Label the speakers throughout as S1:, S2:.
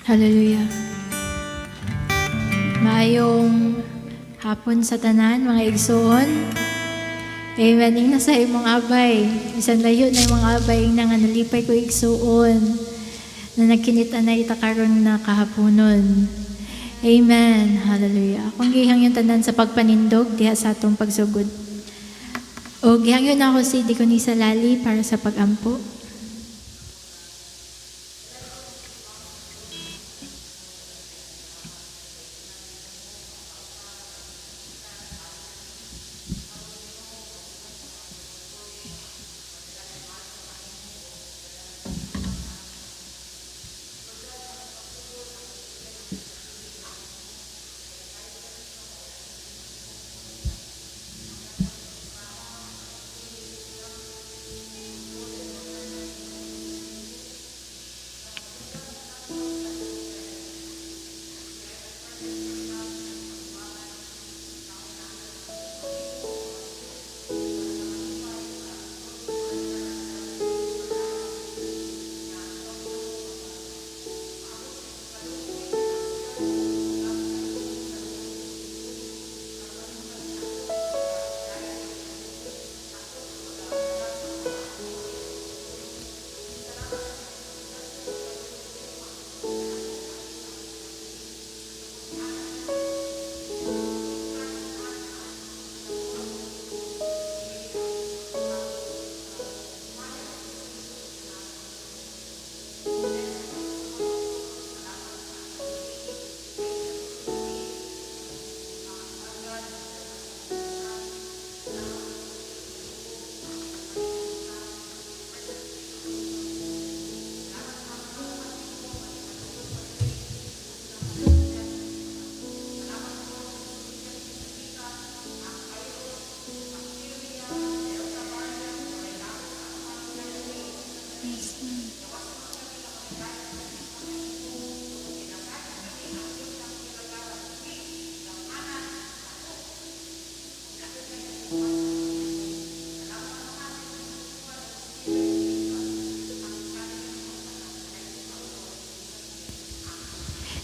S1: Hallelujah. Maayong hapon sa tanan, mga igsoon. Amen. Ing nasa imong abay. Bisan layo na imong abay nga nalipay ko igsoon. Na nagkinita na itakaron na kahaponon. Amen. Hallelujah. Akong gihangyon tanan sa pagpanindog diha sa atong pagsugod. O gihangyon ako si Diconisa Lali para sa pagampo.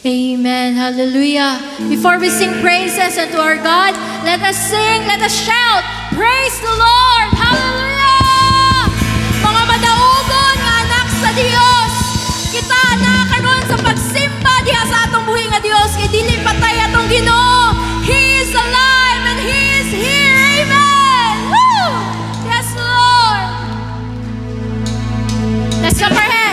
S1: Amen. Hallelujah. Before we sing praises unto our God, let us sing, let us shout, praise the Lord. Hallelujah. Mga madaugon nga anak sa Dios, kita na karon sa pagsimba diha sa atong buhi nga Dios, kay dili patay atong Ginoo. He is alive and He is here. Amen. Woo! Yes, Lord. Let's clap our hands.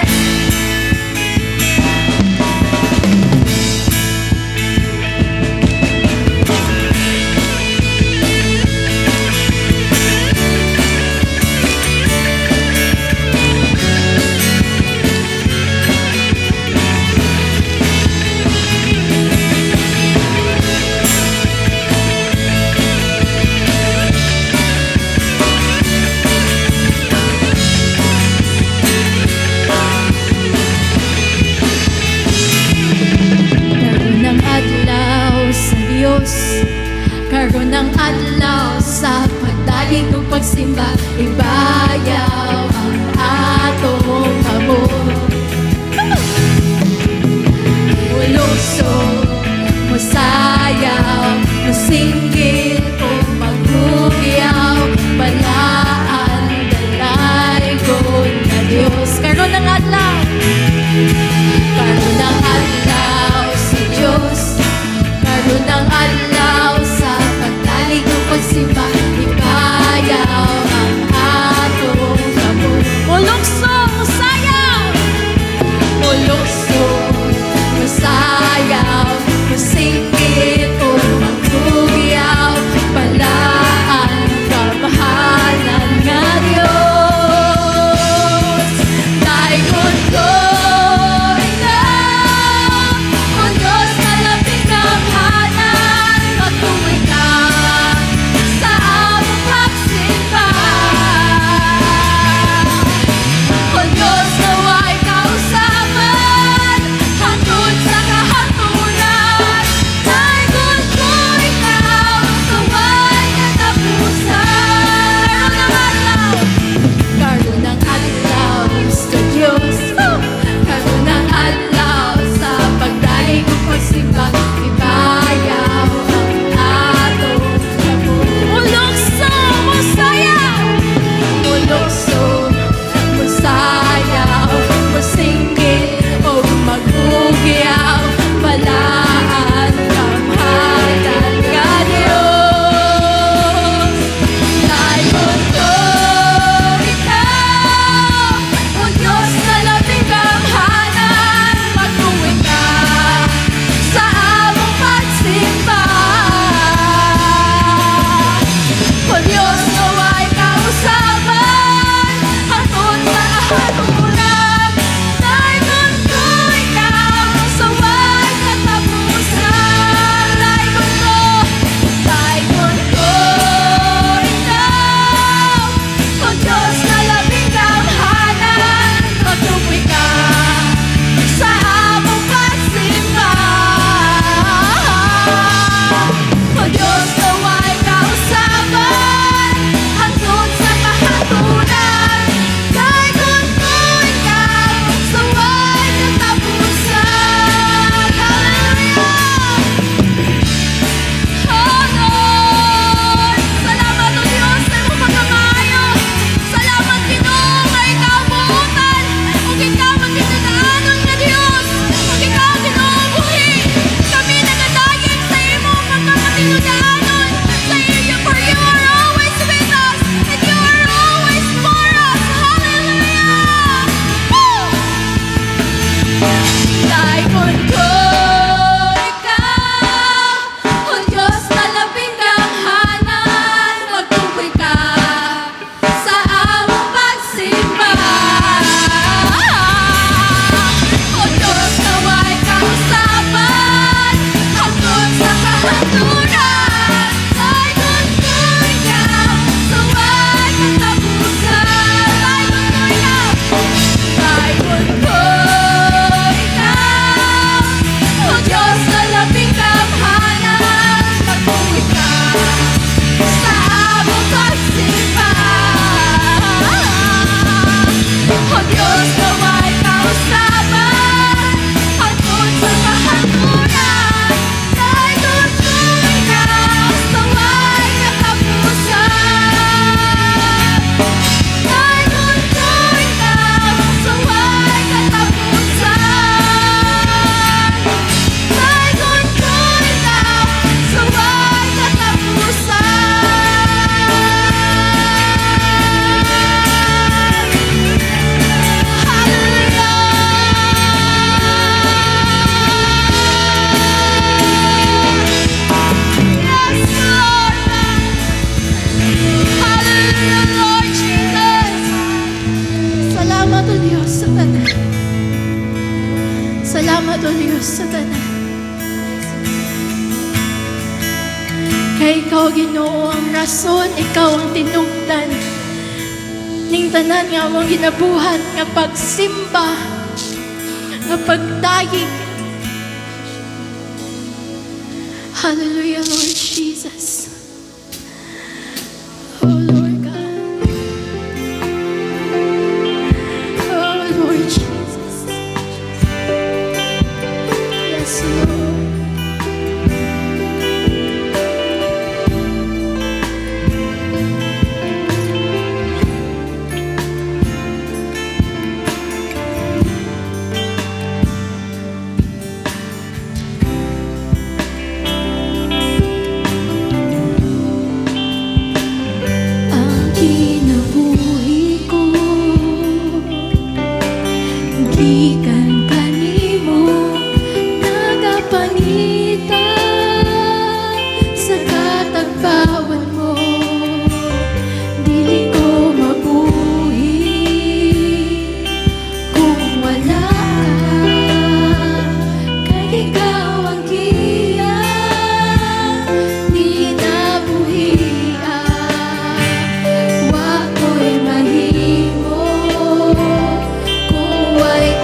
S1: o Diyos, sa tanan. Salamat o Diyos sa tanan. Kay ikaw, Ginoo, ang rason, ikaw ang tinugdan ning tanan nga mong ginabuhat nga pagsimba, nga pagdayeg. Hallelujah, Lord Jesus. Oh, Lord God. Oh, Lord Jesus. Yes, Lord. Ang kinabuhi ko gikan kanimo nagapanita sa katagbawan mo. Dili ko mabuhi kung wala ka, kay ikaw ang giya di nabuhian. Wa ko'y mahimo kung way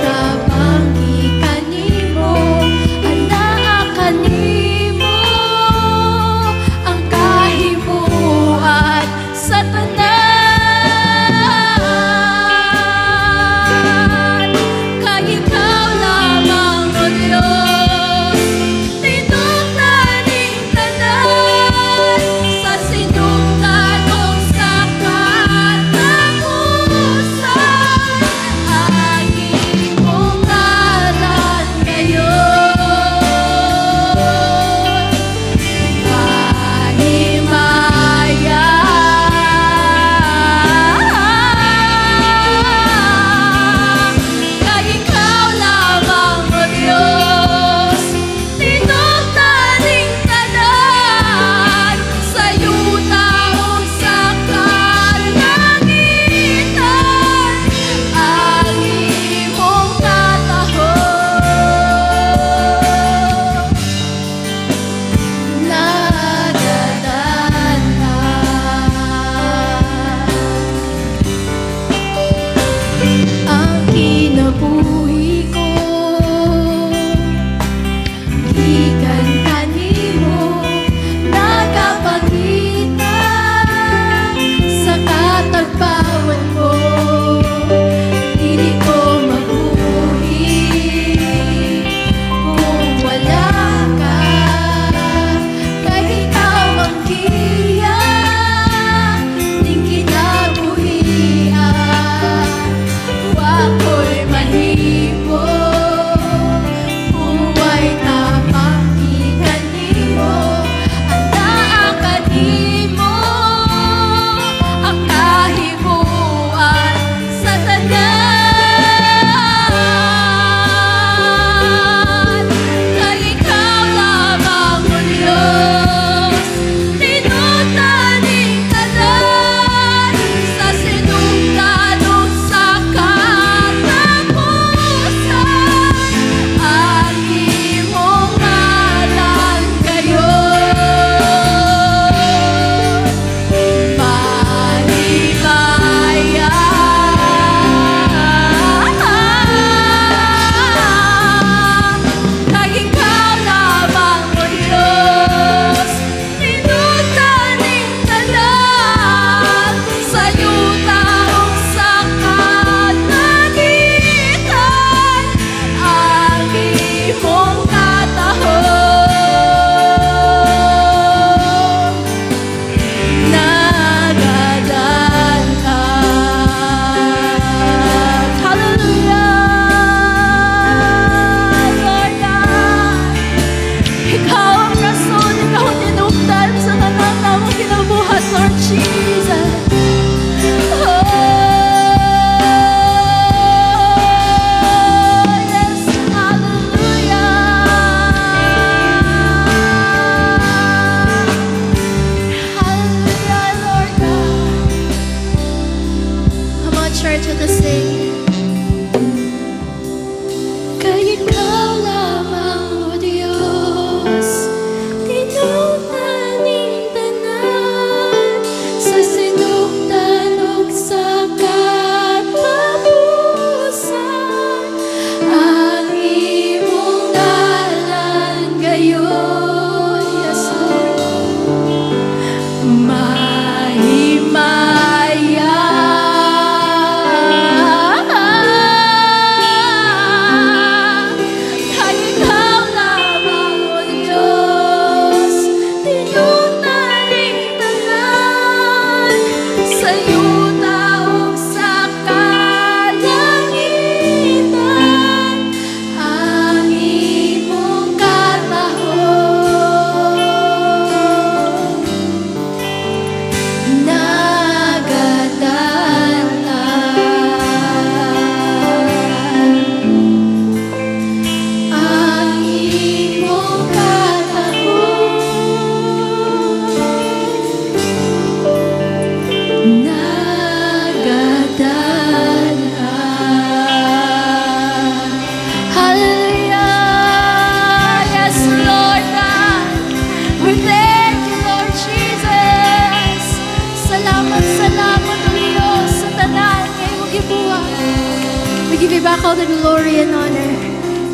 S1: We give you back all the glory and honor.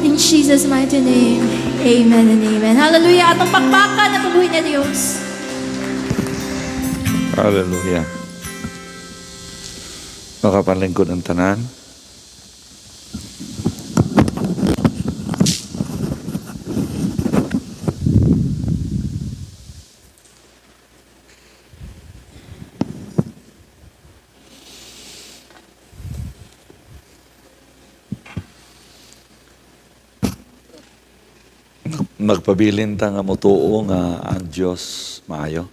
S1: In Jesus' mighty name. Amen and amen. Hallelujah. Atong pakpakan at tubuhin na Diyos.
S2: Hallelujah. Makapalingkod ang tanan. Magpabilin ta nga motuo nga ang Dios maayo.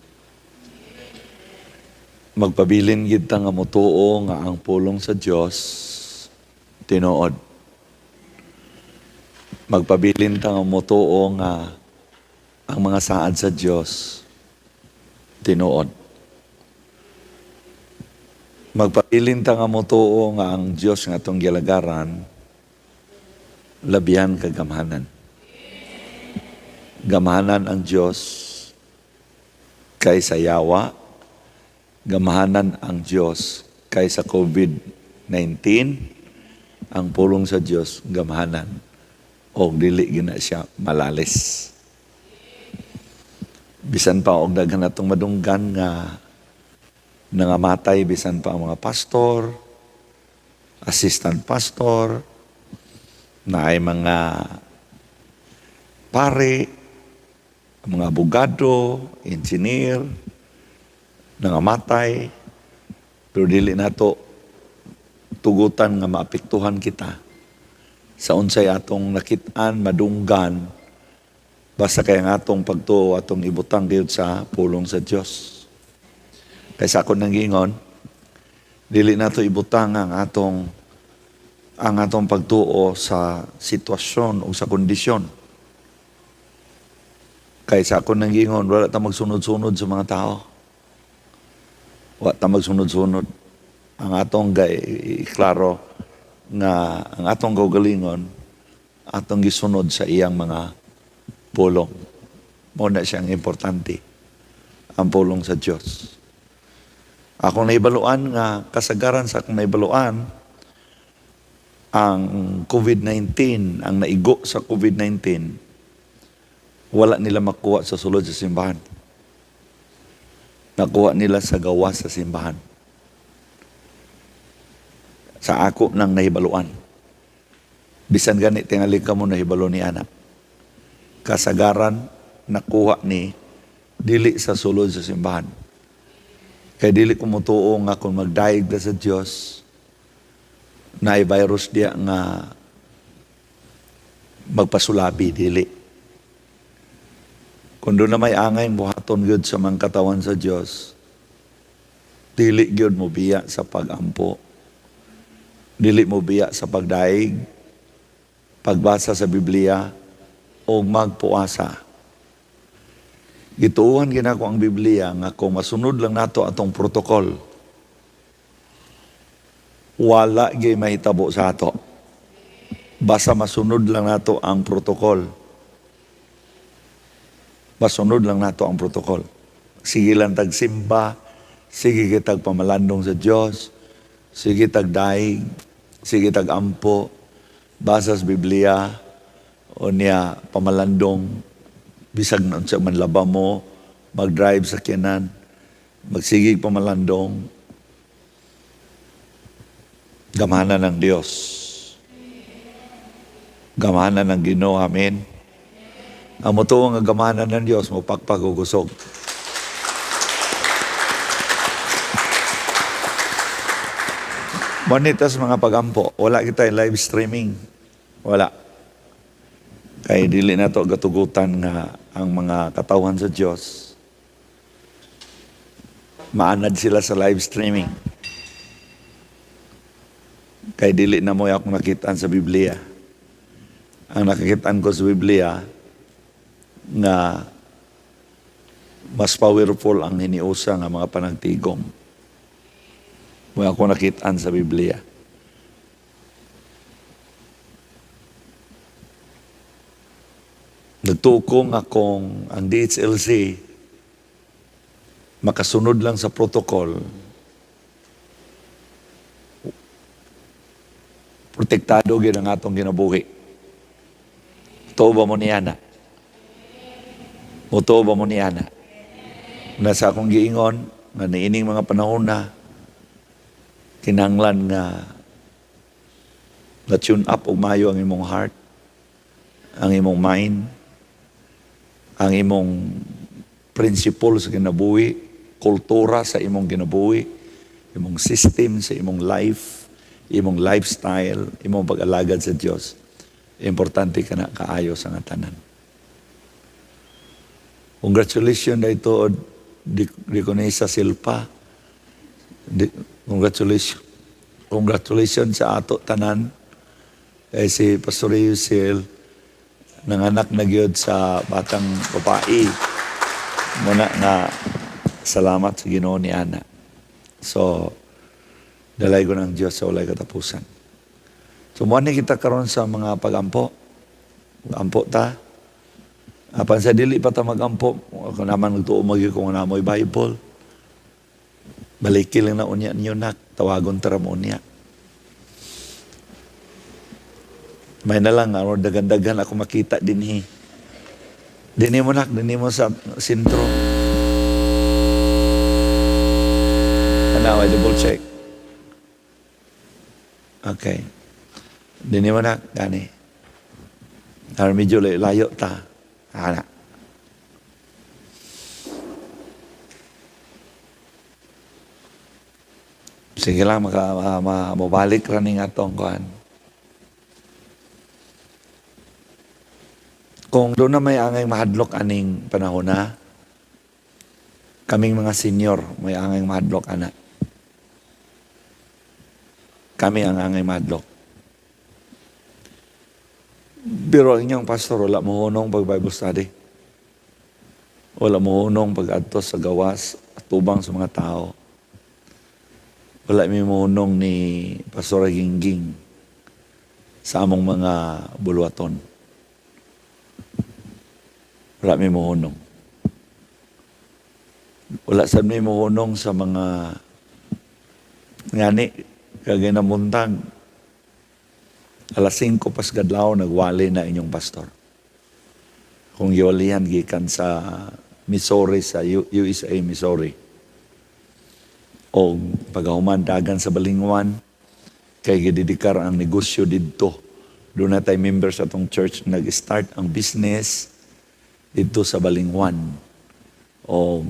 S2: Magpabilin gid ta nga motuo nga ang pulong sa Dios tinuod. Magpabilin ta nga motuo nga ang mga saad sa Dios tinuod. Magpabilin ta nga motuo nga ang Dios nga atong gilagaran labihan kagamhanan. Gamahanan ang Diyos kaysa yawa, gamahanan ang Diyos kaysa COVID-19, ang pulong sa Diyos, gamahanan, o dili gina siya malalis. Bisan pa, og daghan atong madunggan nga nangamatay, bisan pa ang mga pastor, assistant pastor, na ay mga pare, mga abogado, engineer, nangamatay, pero dili nato tugutan nga maapektuhan kita sa unsay atong nakitaan, madunggan, basta kaya nga atong pagtuo, atong ibutang gayud sa pulong sa Dios. Kaysa ako nang gingon, dili nato ibutang ang atong pagtuo sa sitwasyon o sa kondisyon. Kaysa ako nang gingon, wala ta magsunod-sunod sa mga tao. Wala ta magsunod-sunod. Ang atong klaro nga ang atong gaugalingon, atong gisunod sa iyang mga pulong. Muna siyang importante, ang pulong sa Diyos. Akong naibaluan nga, kasagaran sa akong naibaluan, ang COVID-19, ang naigo sa COVID-19, wala nila makuha sa sulod sa simbahan. Nakuha nila sa gawa sa simbahan. Sa ako nang nahibaluan. Bisan gani tingali ka mo nahibalo ni anak. Kasagaran nakuha ni dili sa sulod sa simbahan. Kaya dili ko mutuo nga kung magdaig na sa Diyos na virus diya nga magpasulabi, dili. Kung doon na may angay, buhaton gyud sa mga katawan sa Diyos, dili gyud mo biya sa pagampo, dili mo biya sa pagdaig, pagbasa sa Biblia, o magpuasa. Gituuhan ginako ang Biblia nga kung masunod lang nato atong protokol, wala gyud mahitabo sa ato. Basta masunod lang nato ang protokol. Masunod lang nato ang protokol. Sige lang tagsimba, sige kitag pamalandong sa Diyos, sige tagdaig, sige tagampo, basa sa Biblia, o niya pamalandong, bisag na sa manlaba mo, mag-drive sa kinan, magsigig pamalandong, gamahanan ng Diyos. Gamahanan ng Ginoo, amen. Ang mutuo nga gamahanan ng Diyos, mapagpagugusog. Manitas mga pagampo, wala kita live streaming. Wala. Kaya dili na to gatugutan nga ang mga katawan sa Diyos. Maanad sila sa live streaming. Kaya dili na mo akong nakitaan sa Biblia. Ang nakikitaan ko sa Biblia, nga mas powerful ang hiniusa nga mga panagtigom. Kung ako nakitaan sa Biblia. Nagtukong akong ang DHLC makasunod lang sa protocol. protektado gyud ang atong kinabuhi. Tuo ba mo niya na? Mutuo ba mo niya na? Nasa akong giingon, nga niining mga panahon na, kinahanglan nga na-tune up og maayo ang imong heart, ang imong mind, ang imong principle sa kinabuhi, kultura sa imong kinabuhi, imong system sa imong life, imong lifestyle, imong pag-alagad sa Dios. Importante ka na kaayo sa nga tanan. Congratulations na ito, Diconesa Silpa. Congratulations. Congratulations sa ato tanan. Si Pastor Yusil, nanganak na gyud sa batang babae. Muna nga salamat sa Ginoo ni Ana. So, dalay ko ng Diyos sa walay katapusan. So, muna kita karon sa mga pagampo. Ampo ta. Apan sa dili pa ta magampo, kung naman nagtuo magi kung namoy Bible, balikin lang na unya niyo nak, tawagon tara mo unya. May na lang, dagan-dagan ako makita din Dini mo nak, dini mo sa sintro. Ano, double check. Okay. Dini mo nak, gani. Medyo layo ta. Anak. Sige lang, mabalik raning atong kuhan. Kung doon na may angay mahadlok aning panahon na, kaming mga senior, may angay mahadlok anak. Kami ang angay mahadlok. Pero ang inyong pastor, wala mo hunong pag-Bible study. Wala mo hunong pag-adtos sa gawas at tubang sa mga tao. Wala mi mo hunong ni Pastor Gingging sa among mga bulwaton. Wala mi mo hunong. Wala sa mi mo hunong sa mga ngani, kagay na muntag. Alas 5 pas gadlaw nagwali na inyong pastor. Kung giwalihan gikan sa Missouri, sa USA, Missouri. O paghuman dagan sa Balingwan, kay gididikar ang negosyo didto. Doon na tayo members sa atong church nag-start ang business dito sa Balingwan. O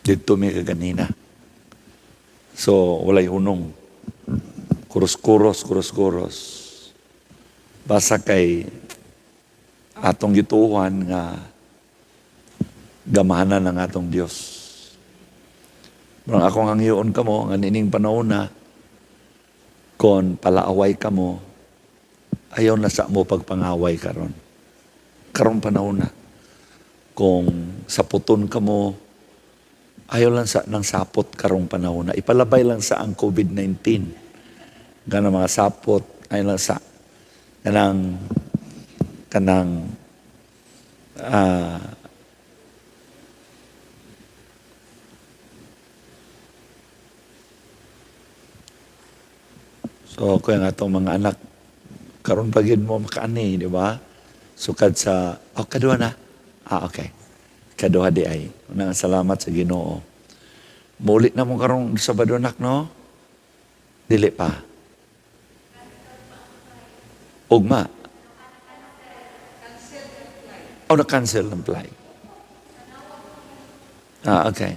S2: dito may kaganina. So, walay hunong. Kuros-kuros. Basta kay atong gituhan nga gamahanan ng atong Dios. Parang akong hangyoon ka mo, nga nining panahon na, kung palaaway ka mo, ayaw na sa mo pagpangaway karon. Karon panahon na. Kung saputon ka mo, ayaw lang sa nang sapot karong panahon na. Ipalabay lang sa ang COVID-19. Gana mga sapot, ay lang sa kanang so kaya nga itong mga anak karon pagid mo makaani, di ba? Sukad sa kadua na. Okay. Kadua di ay. Unang salamat sa Ginoo. Mulit na mo karong Sabado nak, no? Dili pa. Ugma. Na-cancel ang flight. Okay.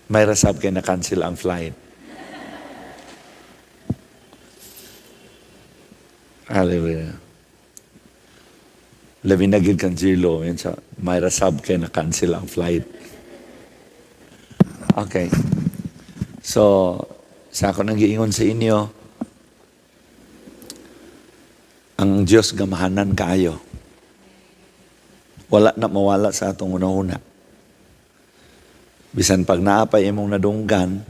S2: May rasab kayo na-cancel ang flight. Hallelujah. Labi na gid kan Zilo, yun sa may rasab kayo na-cancel ang flight. Okay. So, sa ako nang giingon sa inyo, ang Diyos gamahanan kaayo. Wala na mawala sa atong una-una. Bisan pag naapay imong nadunggan,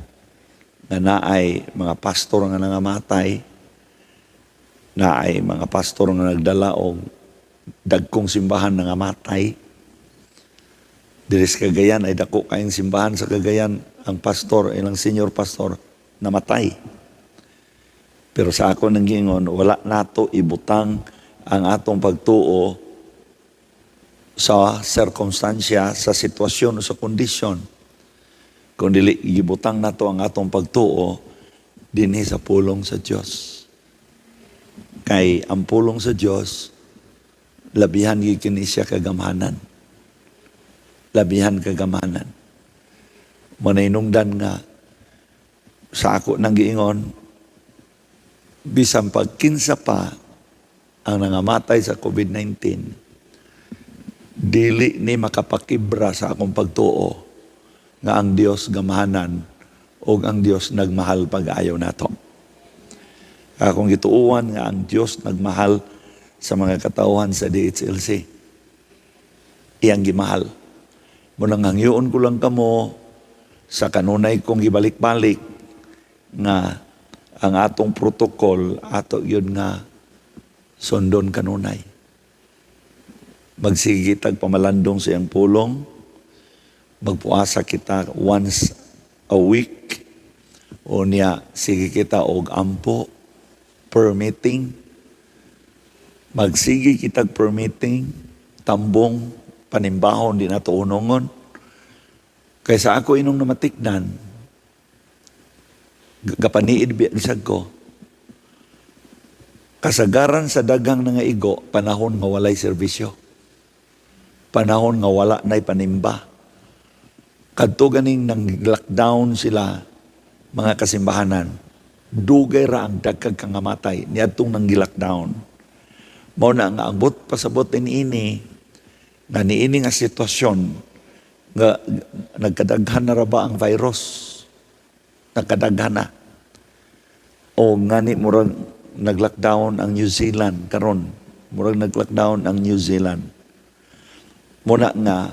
S2: na naay mga pastor nga nangamatay, naay mga pastor nga nagdala og dagkong simbahan nangamatay. Diri sa Cagayan ay dako kayong simbahan sa Cagayan, ang pastor, ilang senior pastor, namatay. Pero sa ako nang gingon, wala nato ibutang ang atong pagtuo sa sirkumstansya, sa sitwasyon o sa kondisyon. Kung dili ibutang nato ang atong pagtuo dinhi sa pulong sa Dios. Kay ang pulong sa Dios labihan gyud kini siya kagamhanan. Labihan kagamhanan. Manainungdan nga sa ako nang giingon, bisan pagkinsa pa ang nangamatay sa COVID-19, dili ni makapakibra sa akong pagtuo nga ang Dios gamahanan o ang Dios nagmahal pag-ayaw nato. Akong gituuan nga ang Dios nagmahal sa mga katauhan sa DHLC. Iyang gimahal. Munang hangyoon ko lang kamo sa kanunay kong gibalik-balik nga ang atong protocol ato yun nga sundon kanunay. Magsige tag pamalandong sa iyang pulong, magpuasa kita once a week, o niya sige kita og ampo per meeting. Magsige kita per meeting, tambong panimbahon di nato unongon. Kaysa ako inong namatikdan, kapaniid bisag ko, kasagaran sa daghang nga igo, panahon nga walay serbisyo. Panahon nga wala na'y panimba. Kadto ganing nang lockdown sila, mga kasimbahanan, dugay ra ang dagkag kangamatay, niadtong nang lockdown. Mao na nga ambot pasabot ini, nga niini nga sitwasyon, nga nagkadaghan na ra ba ang virus? Nagkadaghan na. O ngani murag nag-lockdown ang New Zealand karon. Murag nag-lockdown ang New Zealand. Muna nga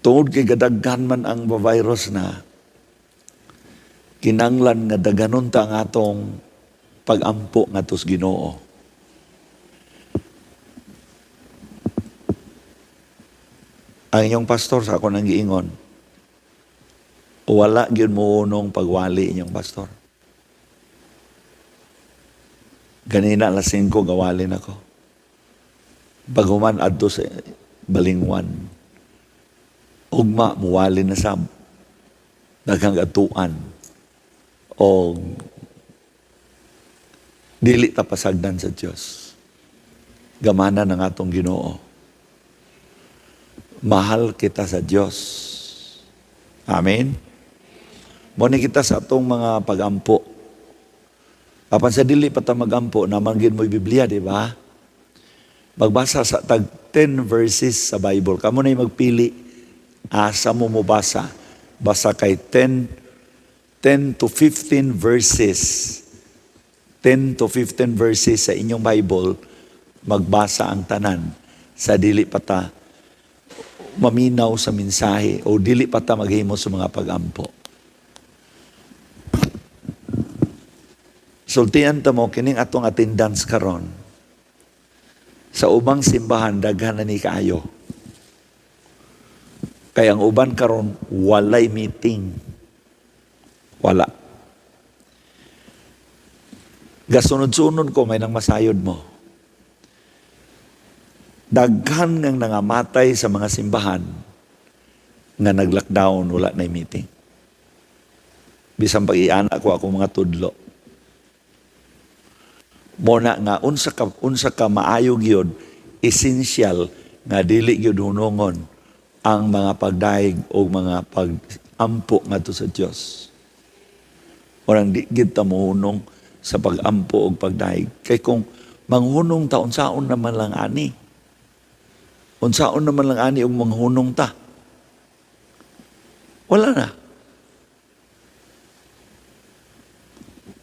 S2: tungod kay gadaghan man ang virus na, kinanglan nga daganon ta ang atong pag-ampo ngadto sa Ginoo. Ang inyong pastor sa ako nang giingon, wala gyud mo unong pagwali inyong pastor. Ganina alas 5 gawalin ako. Baguman adto sa balingwan. Ugma muwali na sab. Daghang atuan. O dili ta pasagdan sa Dios. Gamana ng atong Ginoo. Mahal kita sa Diyos. Amen? Muna kita sa atong mga pag-ampo. Apan sa dili pa ta mag-ampo, namanggin mo yung Biblia, di ba? Magbasa sa tag 10 verses sa Bible. Kamu na yung magpili, asa mo basa. Basa kay 10 to 15 verses. 10 to 15 verses sa inyong Bible, magbasa ang tanan. Sa dili pa ta maminaw sa mensahe o dili pa ta maghimo sa mga pag-ampo. Sultian ta mo kining atong attendance karon. Sa ubang simbahan daghan na ni kaayo. Kaya ang uban karon walay meeting. Wala. Gasunod-sunod ko may nang masayod mo. Daghan ngang nangamatay sa mga simbahan nga nag-lockdown, wala na meeting. Bisan pag-iana ko ako mga tudlo. Muna nga, unsa ka maayog yun, essential nga dili yun hunungon ang mga pagdaig o mga pag-ampo nga to sa Diyos. Orang di kita mohunong sa pag-ampo o pagdaig. Kay kung manghunong ta, unsaon naman lang ani. Unsaon naman lang ani og manghunong ta. Wala na.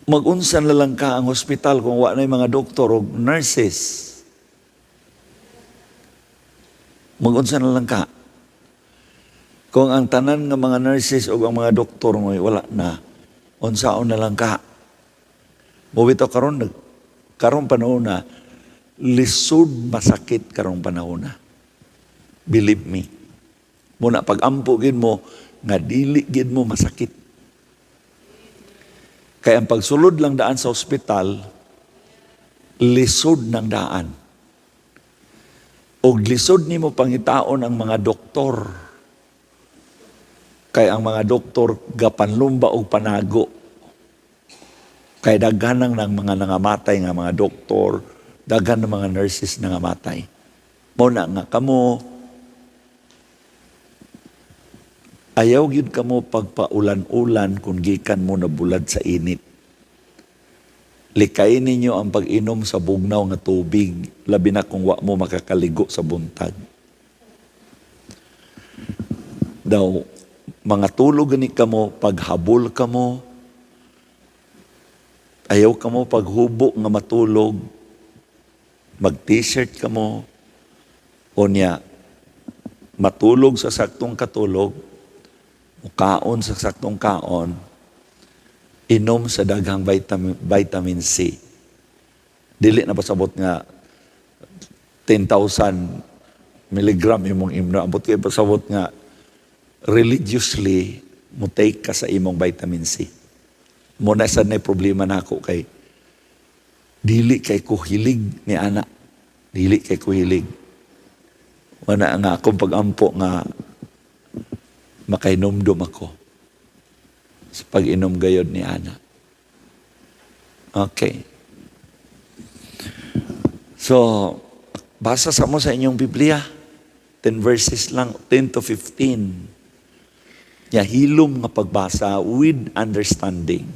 S2: Mag-unsan na lang ka ang hospital kung wala na mga doktor o nurses. Mag-unsan na lang ka. Kung ang tanan ng mga nurses o ang mga doktor mo wala na, unsaon na lang ka. Mubito karon panahon na, lisod masakit karong panahon na. Believe me. Muna pag-ampo gid mo, nga dili gid mo masakit. Kaya ang pagsulod lang daan sa ospital, lisod ng daan. O lisod nimo pangitaon ang mga doktor. Kaya ang mga doktor gapanlumba o panago. Kaya daghan ng mga nangamatay nga mga doktor, daghan ng mga nurses nangamatay. Muna nga kamo, ayaw yun kamo pagpaulan-ulan kung gikan mo na bulad sa init. Likayin ninyo ang pag-inom sa bugnaw nga tubig, labi na kung wa mo makakaligo sa buntag. Daw, mga tulog ni kamo, paghabol kamo, ayaw kamo paghubo nga matulog, mag-t-shirt kamo, o niya, matulog sa saktong katulog, kaon sa saktong kaon, inom sa daghang vitamin C. Dili na pasabot nga 10,000 milligram imong imno. Ambot kayo pasabot nga religiously mo take ka sa imong vitamin C. Muna sa na problema na ako kay dili kay ko hilig ni anak. Dili kay ko hilig. Wala nga akong pag-ampo nga makainomdom ako sa pag-inom gayod ni Ana. Okay. So, basa sa mo sa inyong Biblia. 10 verses lang, 10 to 15. Ya, hilom nga pagbasa with understanding.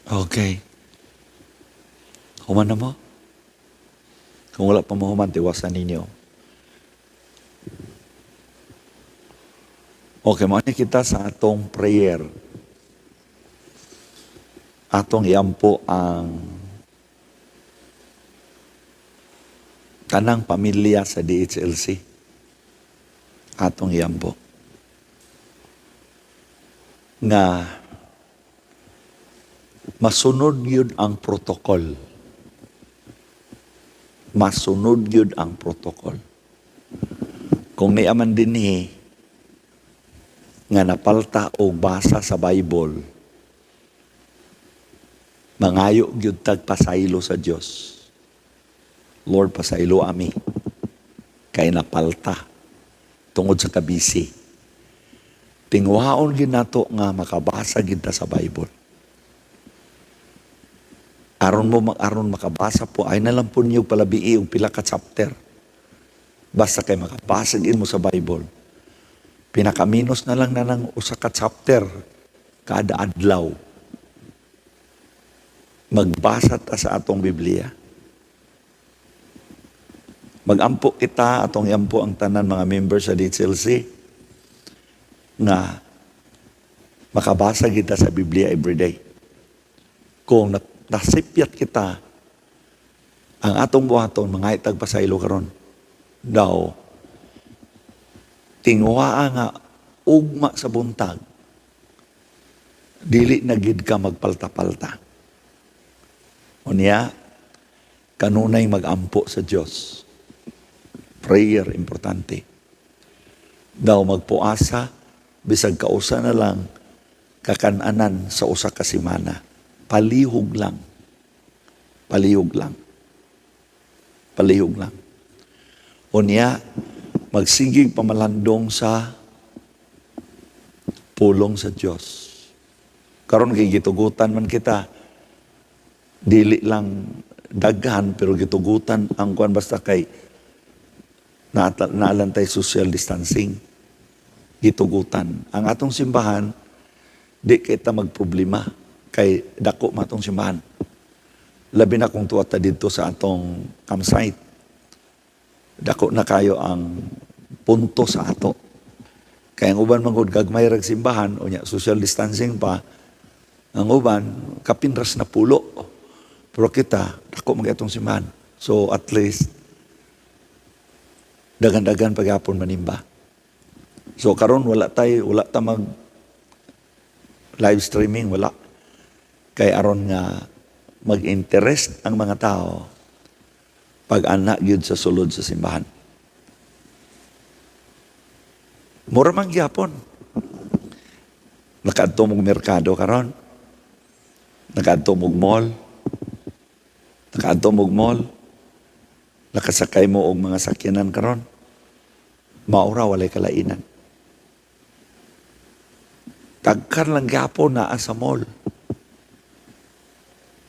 S2: Okay. Human na mo? Kung wala pa mahuman, tiwasan ninyo. Okay, mauni kita sa atong prayer. Atong iampo ang kanang pamilya sa DHLC. Atong iyampo. Nga masunod yun ang protokol. Masunod yun ang protokol. Kung niyaman din nga napalta o basa sa Bible, mangayo gyud tag pasaylo sa Dios. Lord, pasaylo ami kay napalta tungod sa kabisi. Tingwaon gid nato nga makabasa gid ta sa Bible. Aron makabasa po ay nalang po niyo palabii og pila ka chapter. Basta kay makabasa gid mo sa Bible. Pinakaminos na lang na ng usa ka chapter kada adlaw. Magbasa ta sa atong Biblia. Magampo kita, atong yampo ang tanan mga members sa DHLC na makabasa kita sa Biblia everyday. Kung nasipyat kita ang atong buhaton, mga itag pasaylo karon daw, tingwaa nga ugma sa buntag, dili na gid ka magpalta-palta. Unya, kanunay magampo sa Dios. Prayer, importante. Daw magpuasa, bisag kausa na lang, kakananan sa usa ka semana. Palihog lang. Palihog lang. Palihog lang. Unya, magsigig pamalandong sa pulong sa Dios. Karon kay gitugutan man kita, dili lang daghan pero gitugutan ang kuan basta kay naalantay social distancing. Gitugutan. Ang atong simbahan, di kita magproblema kay dako matong simbahan. Labi na kung tuwata dito sa atong campsite. Dako na kayo ang punto sa ato. Kaya ang uban mangod gagmay rag simbahan, o nya, social distancing pa, ang uban, kapinras na pulo. Pero kita, dako mag atong simbahan. So at least, dagan-dagan paghapon manimba. So karon wala ta mag live streaming, wala. Kay aron nga mag-interest ang mga tao pag anak gyud sa sulod sa simbahan. Mura man gyapon. Nakaadto mong merkado karon. Nakaadto mong mall. Nakaadto mong mall. Nakasakay mo og mga sakyanan karon. Maura walay kalainan. Tagkan lang gyapon naa sa mall.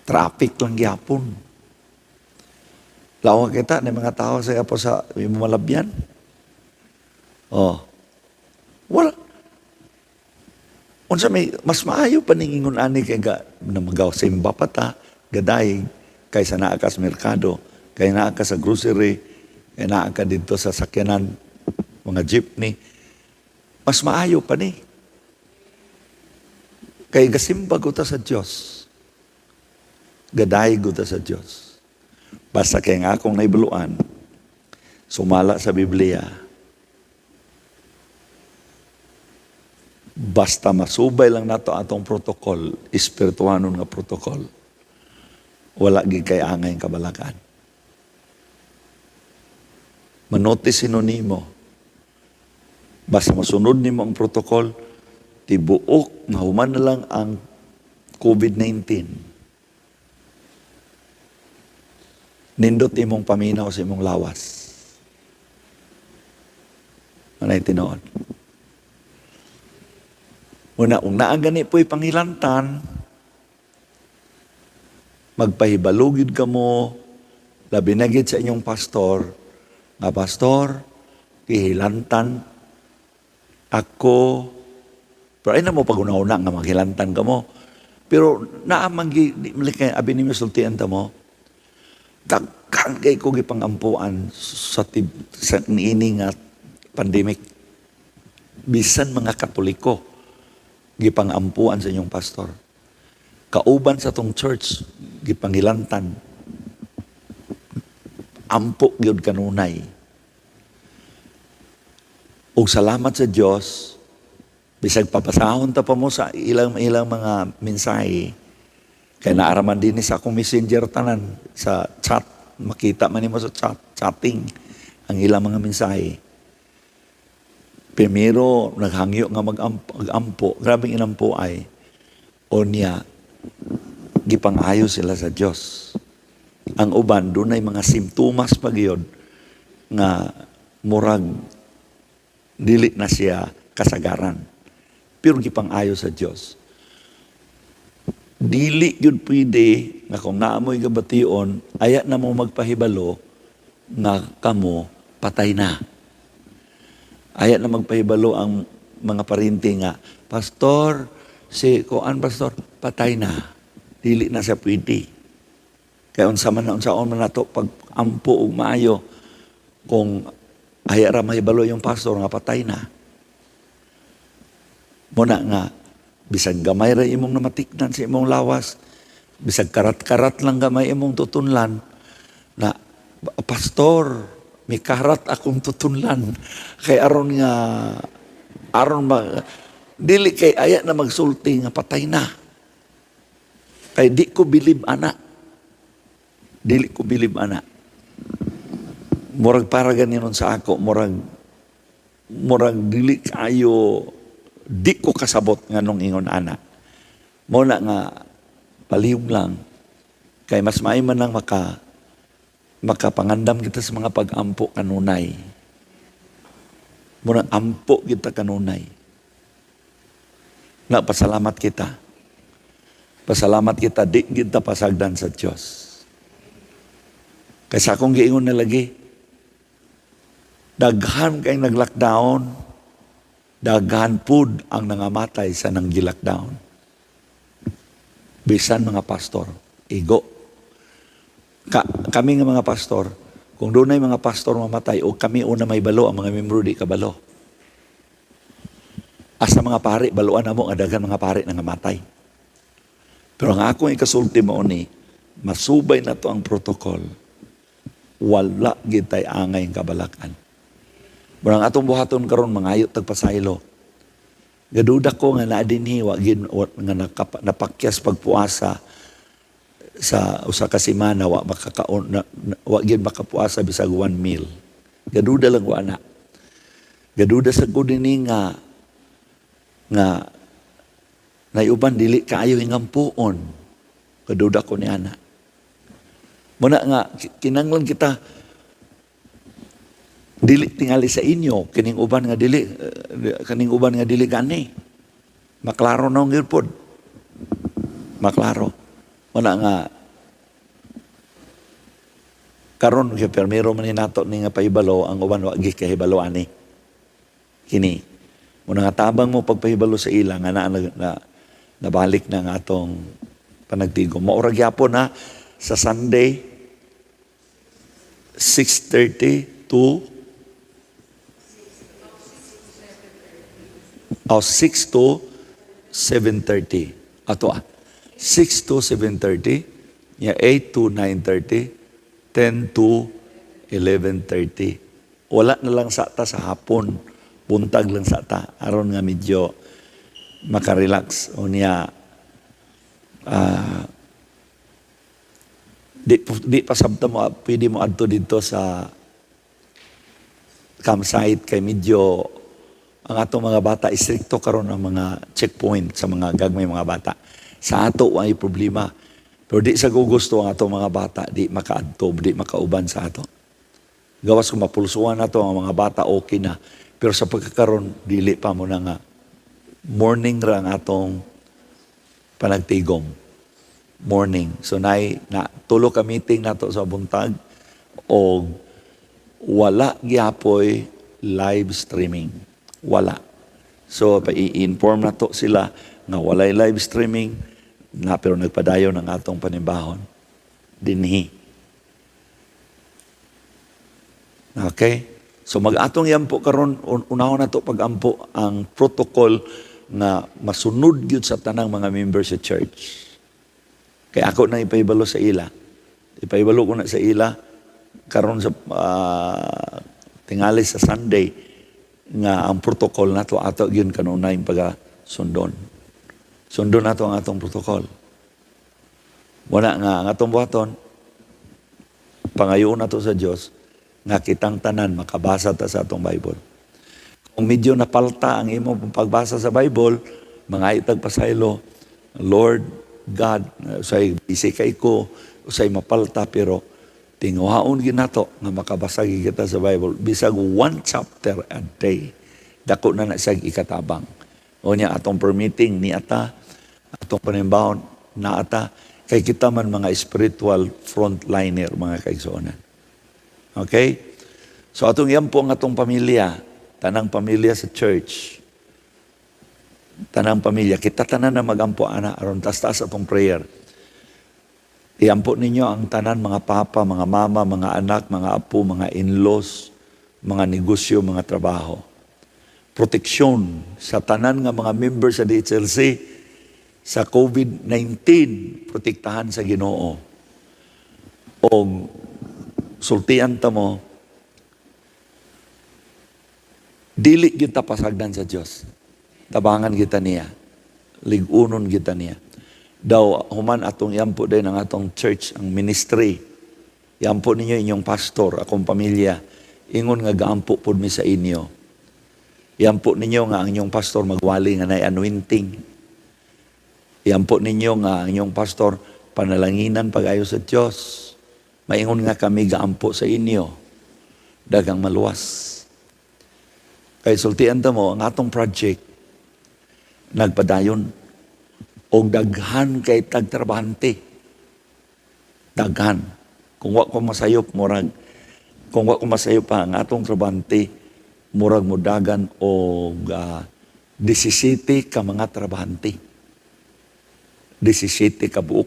S2: Traffic lang gyapon. Lawag kita ng mga tao sa po sa malabyan. Oh. Wala. Unsa may mas maayo pa ningingon ani kay na magaw simba pa ta, gaday kaysa naa ka sa merkado, kay naa ka sa grocery, kay naa ka dito sa sakyanan, mga jeepney. Mas maayo pa ni. Kay gasimba ko ta sa Dios. Gaday ko ta sa Dios. Basta kay nga akong naibuluan, sumala sa Biblia, basta masubay lang nato atong protokol, espirituanon nga protokol, wala gid kay angay kabalakan. Manotisin nimo, basta masunod nimo ang protokol, tibuok nga human na lang ang COVID-19. Nindot imong paminaw sa imong lawas. Manay tinuod. Una, kung naagani po'y pangilantan, magpahibalugid ka mo, labi na gid sa inyong pastor, nga pastor, kihilantan ako, pero ay na mo pag-una-una nga maghilantan ka mo. Pero naamang abi ni sultian ta mo, daghan kay ko gipangampuan sa niini nga pandemic. Bisan mga Katoliko gipangampuan sa inyong pastor. Kauban sa tong church gipangilantan. ampo gyud kanunay. Ug salamat sa Dios, bisag papasahon ta pa mo sa ilang mga mensahe, kay naaraman din sa akong messenger tanan sa chat, makita man nimo sa chatting ang ilang mga mensahe. Primero, naghangyo nga mag-ampo. Grabing inampo ay, o niya, gipangayo sila sa Diyos. Ang uban, doon ay mga simptomas pag yun, nga murag, dili na siya kasagaran. Pero gipangayo sa Diyos. Dili yun pwede, nga kung naamoy gabation, ayat na mo magpahibalo, nga kamo, patay na. Ayat na magpahibalo ang mga parinti nga, Pastor, si Kuan Pastor, patay na. Dili na siya pwede. Kaya unsaon man nato pag ampo ug maayo, kung ayat ra mahibalo yung pastor nga patay na. Muna nga, bisag gamay ra imong namatiknan sa imong lawas, bisag karat-karat lang gamay imong tutunlan, na, Pastor, may karat akong tutunlan. Kay aron dili kay ayat na magsulti nga patay na. Kay di ko bilib ana. Dili ko bilib ana. Murag para ganinon sa ako, murag dili kayo, di ko kasabot nga nung ingon ana. Muna nga, palihog lang, kay mas maiman lang makapangandam kita sa mga pag-ampo kanunay. Muna ampo kita kanunay. Na pasalamat kita. Pasalamat kita, di kita pasagdan sa Diyos. Kaysa akong giingon na lagi, daghan kay nag-lockdown, daghan pud ang nangamatay sa nang gi-lockdown. Bisan mga pastor, igo. Kami nga mga pastor, kung doon ay mga pastor mamatay, o kami una may balo, ang mga membro di kabalo. Asa mga pari, baluan na mo, adagan mga pari na namatay. Pero ang akong ikasulti mo ni, masubay na to ang protocol, wala gitay angay ang kabalakan. Murang atong buhaton karon mangayot tagpasaylo. Gaduda ko nga naadinhi, nga napakyas pagpuasa, sa usa ka semana wa gid makapuasa bisag 1 meal. Gaduda lang ko ana. Gaduda sa ko dinhi nga naiuban dili kaayo hingampuon. Gaduda ko ni ana. Muna nga kinanglan kita dili tingali sa inyo kining uban nga dili gani. Maklaro na ang pod. Maklaro. Wala nga, karon kay permiro man hinato ni nga pahibalo, ang uban wagi kahibalo ani. Kini, muna nga tabang mo pagpahibalo sa ila, nga nabalik na nga atong panagtigo. Maurag yapon na sa Sunday, 6:30 to 6 to 7:30. Ato 6 to 7:30, 8 to 9:30, 10 to 11:30. Wala na lang sa ta sa hapon, buntag lang sa ta, aron nga medyo makarelax. O niya, di pa sabta mo, pwede mo adto dito sa campsite kay medyo ang atong mga bata, istrikto karon ang mga checkpoint sa mga gagmay mga bata. Sa ato, ay problema. Pero di sa gusto ang atong mga bata, di makaadto, di makauban sa ato. Gawas kung mapulsuan na to, ang mga bata, okay na. Pero sa pagkakaroon, dili pa mo na nga, morning ra ang atong panagtigom. Morning. So, tulo ka meeting na to sa buntag, o wala giapoy live streaming. Wala. So, i-inform na to sila nga walay live streaming, pero nagpadayon ng atong panimbahon. Dinhi. Okay? So mag-atong yan po karon, unahon na to pag-ampo ang protocol na masunod yun sa tanang mga members sa church. Kaya ako na ipahibalo sa ila. Ipahibalo ko na sa ila karon sa tingali sa Sunday nga ang protocol nato ato gyud kanunay pag sundon. Sundon nato ang atong protocol. Wala nga ang atong buhaton pangayoon nato sa Dios nga kitang tanan makabasa ta sa atong Bible. Kung medyo napalta ang imong pagbasa sa Bible, mga itag pasaylo, Lord God, usay busy kay ko, usay mapalta, pero tinguhaon ginato nga makabasa kita sa Bible. Bisag one chapter a day, dako na siyag ikatabang. O niya atong permitting ni ata, atong panimbahon na ata, kay kita man mga spiritual frontliner, mga kaigsuonan. Okay? So atong yan po ang atong pamilya, tanang pamilya sa church, tanang pamilya, kita tanan na magampo ana aron taas-taas atong prayer. Iampo ninyo ang tanan mga papa, mga mama, mga anak, mga apo, mga in-laws, mga negosyo, mga trabaho. Proteksyon sa tanan nga mga members sa DHLC sa COVID-19, protektahan sa Ginoo. O sultian ta mo, dili kita pasagdan sa Dios. Tabangan kita niya. Ligunon kita niya. Daw human atong yampo din ang atong church, ang ministry. Yampo ninyo inyong pastor, akong pamilya. Ingon nga gaampo pud mi sa inyo. Yampo ninyo nga ang inyong pastor magwali nga nay anointing. Yampo ninyo nga ang inyong pastor panalanginan pag-ayo sa Dios. Maingon nga kami gaampo sa inyo. Dagang maluwas. Kay sultian ta mo ang atong project nagpadayon o daghan kay tagtrabahante. Daghan. Kung wa ko masayop, kung wa ko masayop pa, ang atong trabahante, murag mudagan o 17 ka mga trabahante. 17 ka buok.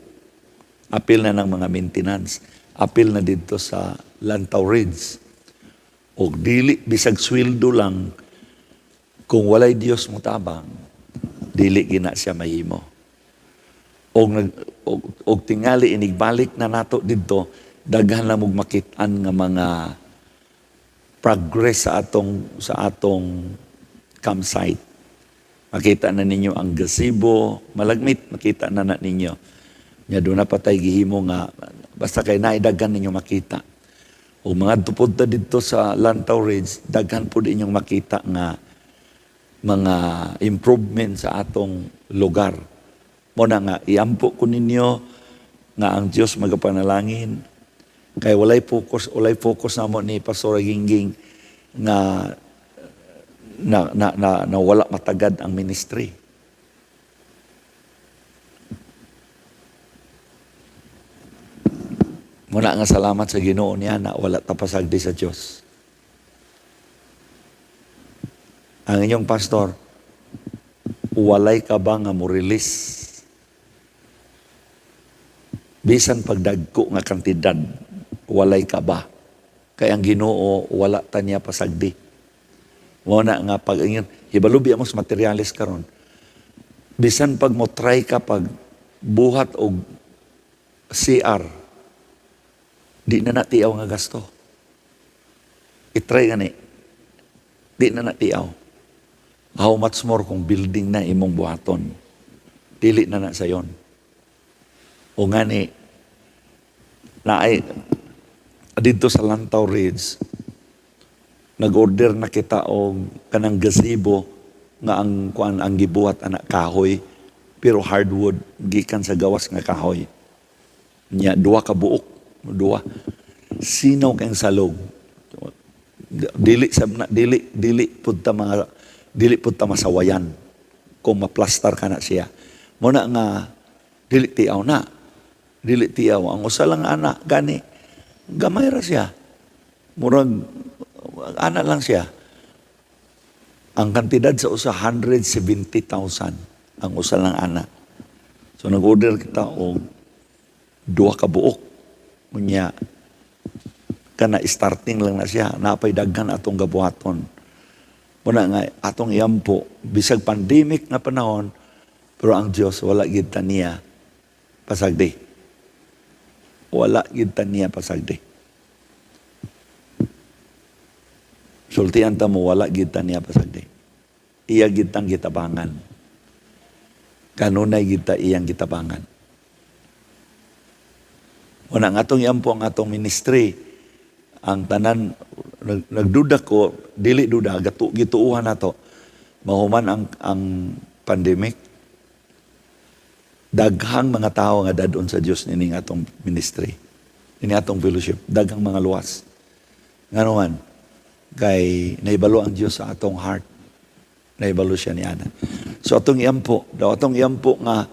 S2: Apil na ng mga maintenance. Apil na dito sa Lantaw Ridge. O dili, bisag sweldo lang, kung walay Dios mo tabang, dili gina siya mahimo. Og tingali inigbalik na nato dito, daghan na mong makitaan nga mga progress sa atong campsite. Makita na ninyo ang gazebo, malagmit, makita na ninyo. Nya doon na patay gihimo nga, basta kay naidaghan ninyo makita. O mga tupod ta dito sa Lantaw Ridge, daghan po din yung makita nga mga improvement sa atong lugar. Muna nga, iampo ko ninyo nga ang Diyos magapanalangin. Kaya walay focus na mo ni Pastor Gingging na wala matagad ang ministry. Muna nga salamat sa Ginoo niya na wala tapasagdi sa Diyos. Ang inyong pastor, walay ka ba nga mo release? Bisan pagdagko nga kantidad, walay ka ba? Kaya ang Ginoo wala ta niya pasagdi. Muna nga pag hibalubi mo sa materialis karon. Bisan pag mo try ka pag buhat og CR, di na natiaw nga gasto. I-try gani. Di na natiaw. How much more kung building na imong buhaton. Dili na na sayon. O nga ni, dito sa Lantaw Ridge, nag-order na kita o kanang gazebo nga ang gibuhat anak kahoy, pero hardwood, gikan sa gawas nga kahoy. Nya, 2 ka buok. 2. Sinaw kang salog. Dili pud ta masawayan kung maplastar ka na siya. Muna nga, dili tiaw na. Dili tiaw. Ang usa lang anak, gani, gamay ra siya. Murag, anak lang siya. Ang kantidad sa usa, 170,000 ang usa lang anak. So nag-order kita og 2 ka buok. Kunya, kana starting lang na siya. Napay daghan atong gabuhaton. Muna nga, atong iyampo, bisag pandemic na panahon, pero ang Diyos, wala gid ta niya pasagdi. Wala gid ta niya pasagdi. Sultian ta mo wala gid ta niya pasagdi. Iya gid tang gitabangan. Kanunay gid ta iyang gitabangan. Una ang atong iampo ang atong ministry, ang tanan nagduda ko, dili duda gituuhan nato. Mahuman ang pandemic, daghang mga tao nga dadon sa Dios nining atong ministry. Nining atong fellowship, daghang mga luwas. Nganuman, kay naibalo ang Dios sa atong heart. Naibalo siya ni Ana. So atong iampo nga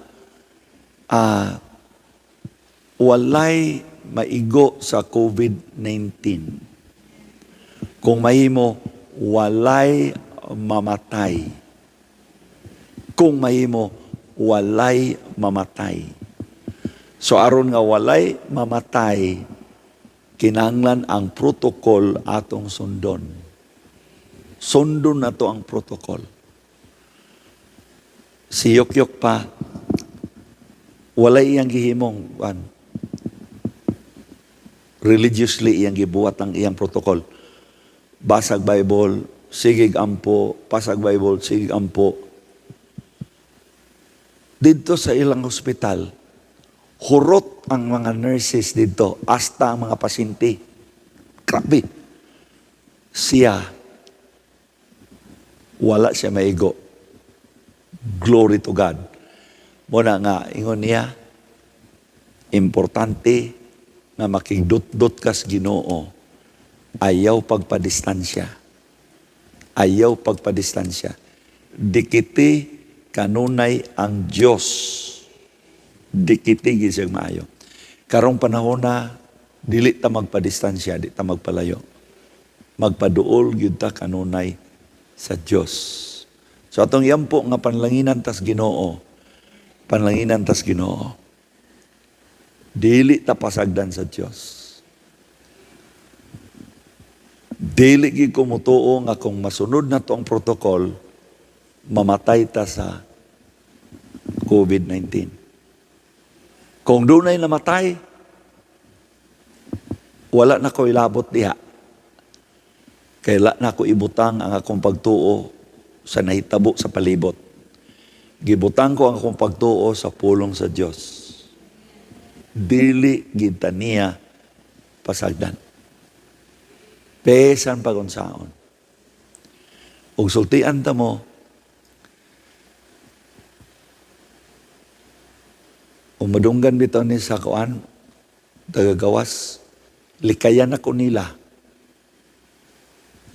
S2: walay maigo sa COVID-19. Kung mahimo, walay mamatay. Kung mahimo, walay mamatay. So aron nga walay mamatay, kinahanglan ang protocol atong sundon. Sundon na to ang protocol. Si Yok-Yok pa, walay iyang gihimong, religiously iyang gibuhat ang iyang protocol. Basag Bible, sigig ampo, pasag Bible, sigig ampo. Dito sa ilang hospital, hurot ang mga nurses dito, hasta ang mga pasyente. Grabe. Siya, wala siya maigo. Glory to God. Muna nga, ingon niya, importante na makigdot-dot kas Ginoo. Ayaw pagpadistansya. Ayaw pagpadistansya. Dikiti kanunay ang Diyos. Dikiti gisag maayo. Karong panahon na, dili ta magpadistansya, di ta magpalayo. Magpaduol, yun ta kanunay sa Diyos. So atong yampo nga panlanginan tas Ginoo. Panlanginan tas Ginoo. Dili ta pasagdan sa Diyos. Dili gid ko mutuo nga kung masunod na to ang protocol, mamatay ta sa COVID-19. Kung dunay namatay, wala na ko ilabot diha. Kaya na ko ibutang ang akong pagtuo sa nahitabo sa palibot. Gibutang ko ang akong pagtuo sa pulong sa Diyos. Dili gid ta niya pasagdan. Pesan pagunsaon. Ug sultian ta mo, umadunggan bitaw ni sa kuan, tagagawas, likayan ako nila.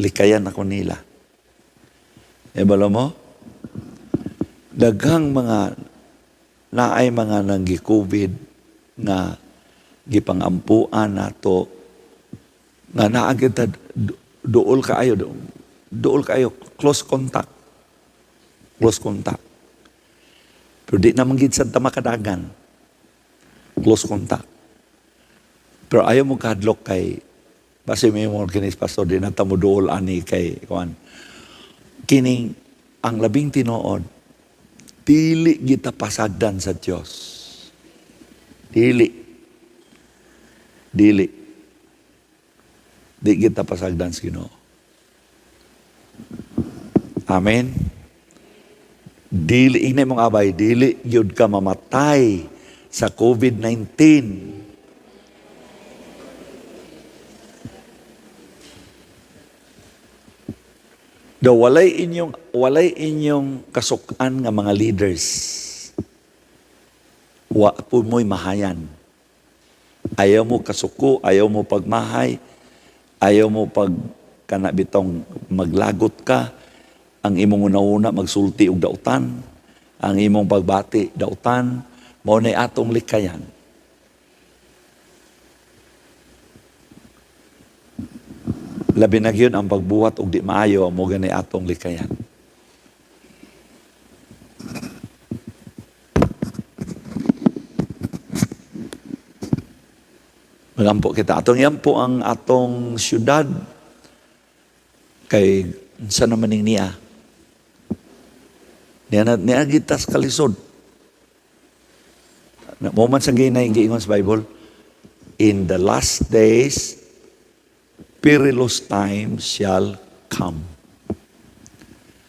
S2: Likayan ako nila. Balo mo? Daghang mga naay mga nanggi-COVID nga gipangampuan nato nga naagid ta duol kaayo close contact pero di naman gid sa makadagan close contact pero ayaw mo kahadlok kay base may mo kinis pastor di na ta mo duol ani kay kuan kining ang labing tinuod dili kita pasagdan sa Dios dili di kita pasagdan sa Ginoo. Amen. Dili inay mong abay, dili yun ka mamatay sa COVID-19. Walay inyong kasukan nga mga leaders. Wa po mo'y mahayan. Ayaw mo kasuko, ayaw mo pagmahay, ayaw mo pag kanabitong maglagot ka, ang imong una-una magsulti og dautan, ang imong pagbati dautan, mao nay atong likayan. Labi na gyud ang pagbuhat og di maayo mo gani atong likayan. Magampo kita. Atong yampo ang atong syudad kay sa naman niya. Niya gitas kalisod. Moment sa ginay giingon sa Bible, in the last days, perilous times shall come.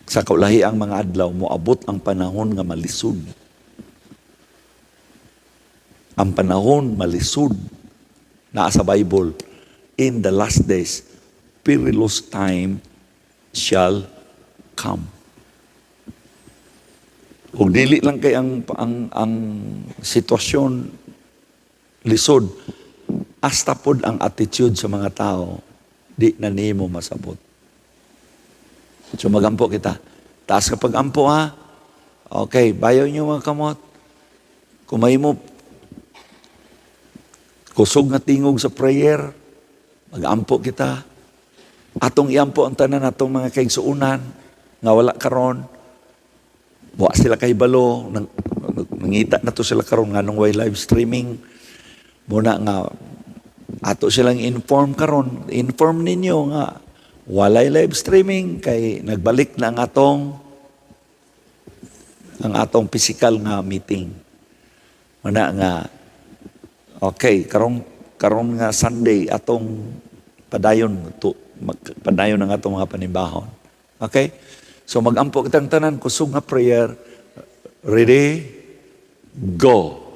S2: Sa kaulahi ang mga adlaw, moabot ang panahon nga malisod. Ang panahon malisod na sa Bible, in the last days, perilous time shall come. Ug dili lang kay ang sitwasyon lisod, hasta pod ang attitude sa mga tao, di na nimo masabot. So magampo kita. Taas kapag ampo ha. Okay, bayaw niyo mga kamot. Kumay mo kusog nga tingog sa prayer, magampo kita. Atong iampo ang tanan atong mga kaigsuunan nga wala karon. Wa sila kay balo, nangita na to sila karon nganong way live streaming. Muna nga ato silang inform karon, inform ninyo nga walay live streaming kay nagbalik na ang atong physical nga meeting. Muna nga okay, karon nga Sunday atong padayon ang atong mga panimbahon. Okay? So magampo kitang tanan kusog nga prayer. Ready? Go.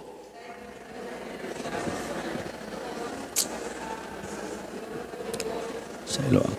S2: Sa ilo ako.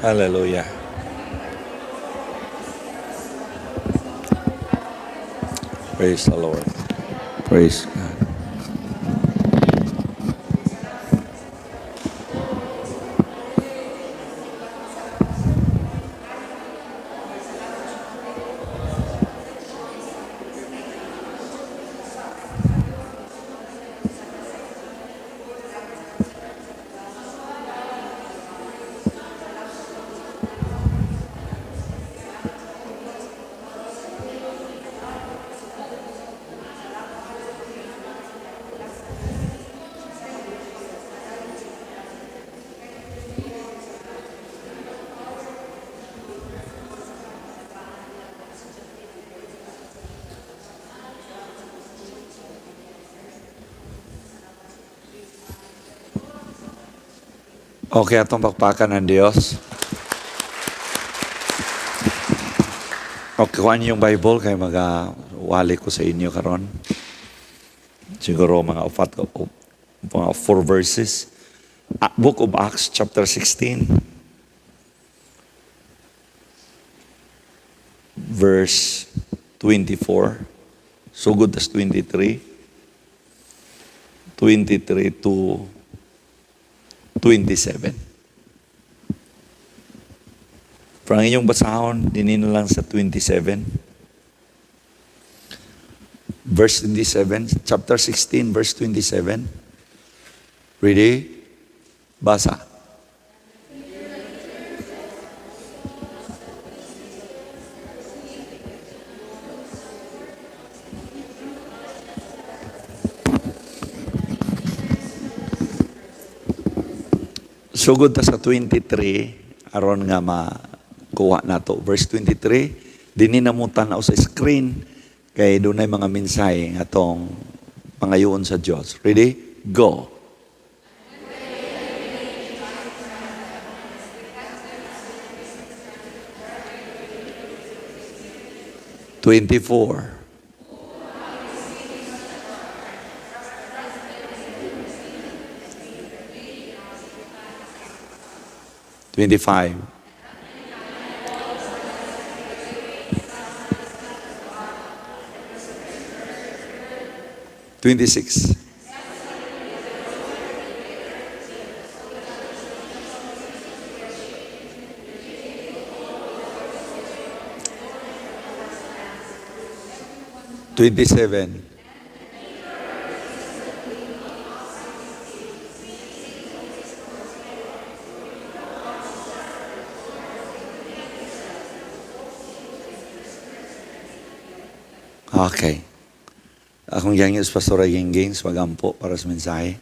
S2: Hallelujah. Praise the Lord. Praise God. Okay, atong pakpakan ng Diyos. Okay, kuhaan yung Bible kay wali ko sa inyo karon. Siguro mga 4 verses. Book of Acts chapter 16. Verse 24. Sugod tas 23. 23 to 27. Parang inyong basahon, dinino lang sa 27. Verse 27, chapter 16, verse 27. Ready? Basa. Sugod ta sa 23, aron nga makuha nato. Verse 23, dininamutan na sa screen kay dunay mga mensahe nga atong pangayoon sa Dios. Ready? Go. "24. 25. 26. 27. Okay. Akong gangin sa Pastor Gaines, magampo para sa mensahe.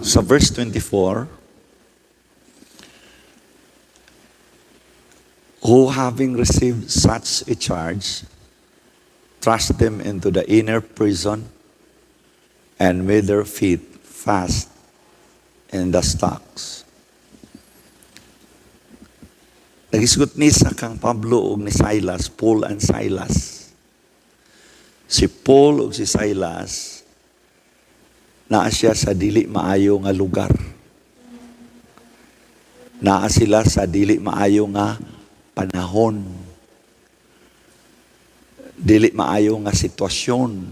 S2: Sa verse 24, who having received such a charge, thrust them into the inner prison and made their feet fast in the stocks. Nagisgot ni sa kang Pablo ug ni Silas, Paul and Silas. Si Paul ug si Silas, naa siya sa dili maayo nga lugar. Naa sila sa dili maayo nga panahon. Dili maayo nga sitwasyon.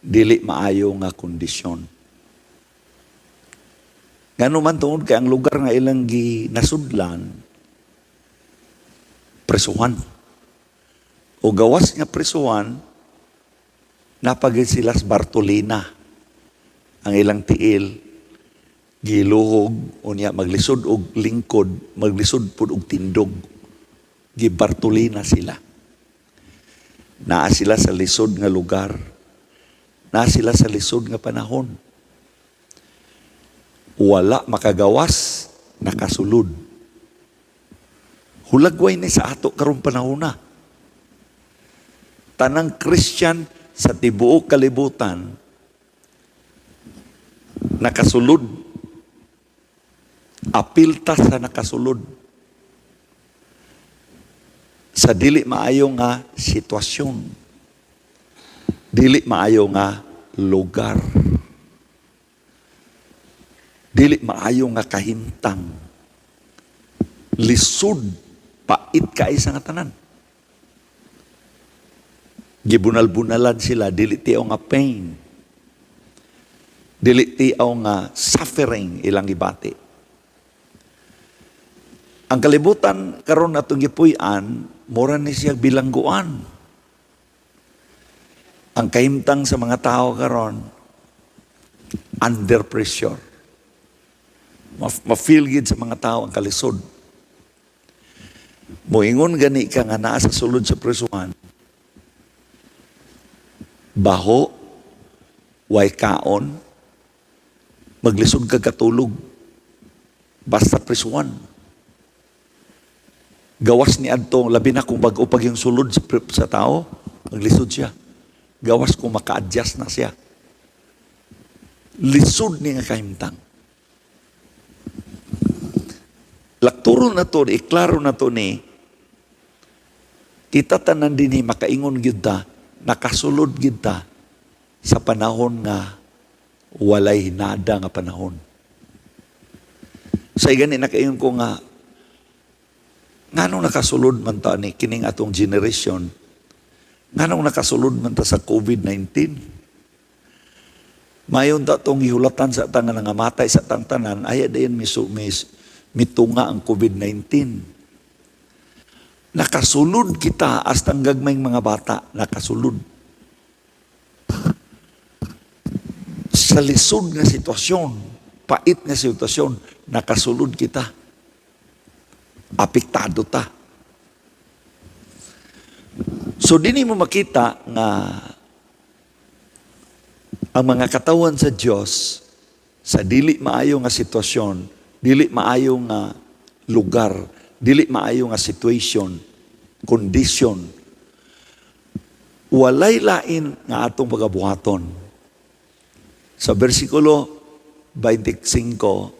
S2: Dili maayo nga kondisyon. Ngano man tungod kay ang lugar nga ilang ginasudlan, presuhan. O gawas nga presuhan, napagid sila sa Bartolina, ang ilang tiil, giluhog, unya maglisod og lingkod, maglisod pud og tindog. Gibartolina sila. Naa sila sa lisod nga lugar. Naa sila sa lisod nga panahon. Wala makagawas, nakasulod. Hulagway ni sa ato karong panahon na. Tanang Christian sa tibuok kalibutan, nakasulod. Apilta sa nakasulod. Sa dili maayo nga sitwasyon. Dili maayo nga lugar. Dili maayo nga kahintang. Lisod, pait kaisa nga tanan. Gibunal-bunalan sila, dili tiyaw nga pain. Dili tiyaw nga suffering ilang gibati. Ang kalibutan karon atong gipuy-an, mura ni siya bilangguan. Ang kahimtang sa mga tao karon, under pressure. Ma-feel gid sa mga tao ang kalisod. Moingon gani ka nga naa sa sulod sa presuhan. Baho, way kaon, maglisod ka katulog. Basta presuhan. Gawas ni adto, labi na kung pag-upag yung sulod sa tao, maglisod siya. Gawas kung maka-adjust na siya. Lisod ni nga kahimtang. Lakturo na to, iklaro na to ni, kita tanan din makaingon kita, nakasulod kita sa panahon nga walay nada nga panahon. Sa gani nakaingon ko nga, nganong nakasulod man ta ni kining atong generation? Nganong nakasulod man ta sa COVID-19? Mayon ta tong gihulatan sa tanga nga matay sa tanan, aya dayon mitunga ang COVID-19. Nakasulod kita hasta ang gagmayng mga bata, nakasulod. Sa lisod nga sitwasyon, pait nga sitwasyon, nakasulod kita. Apektado ta. So, dini mo makita nga ang mga katawan sa Diyos sa dili maayo nga sitwasyon, dili maayo nga lugar, dili maayo nga situation, condition, walay lain nga atong pagabuhaton. Sa versikulo 25,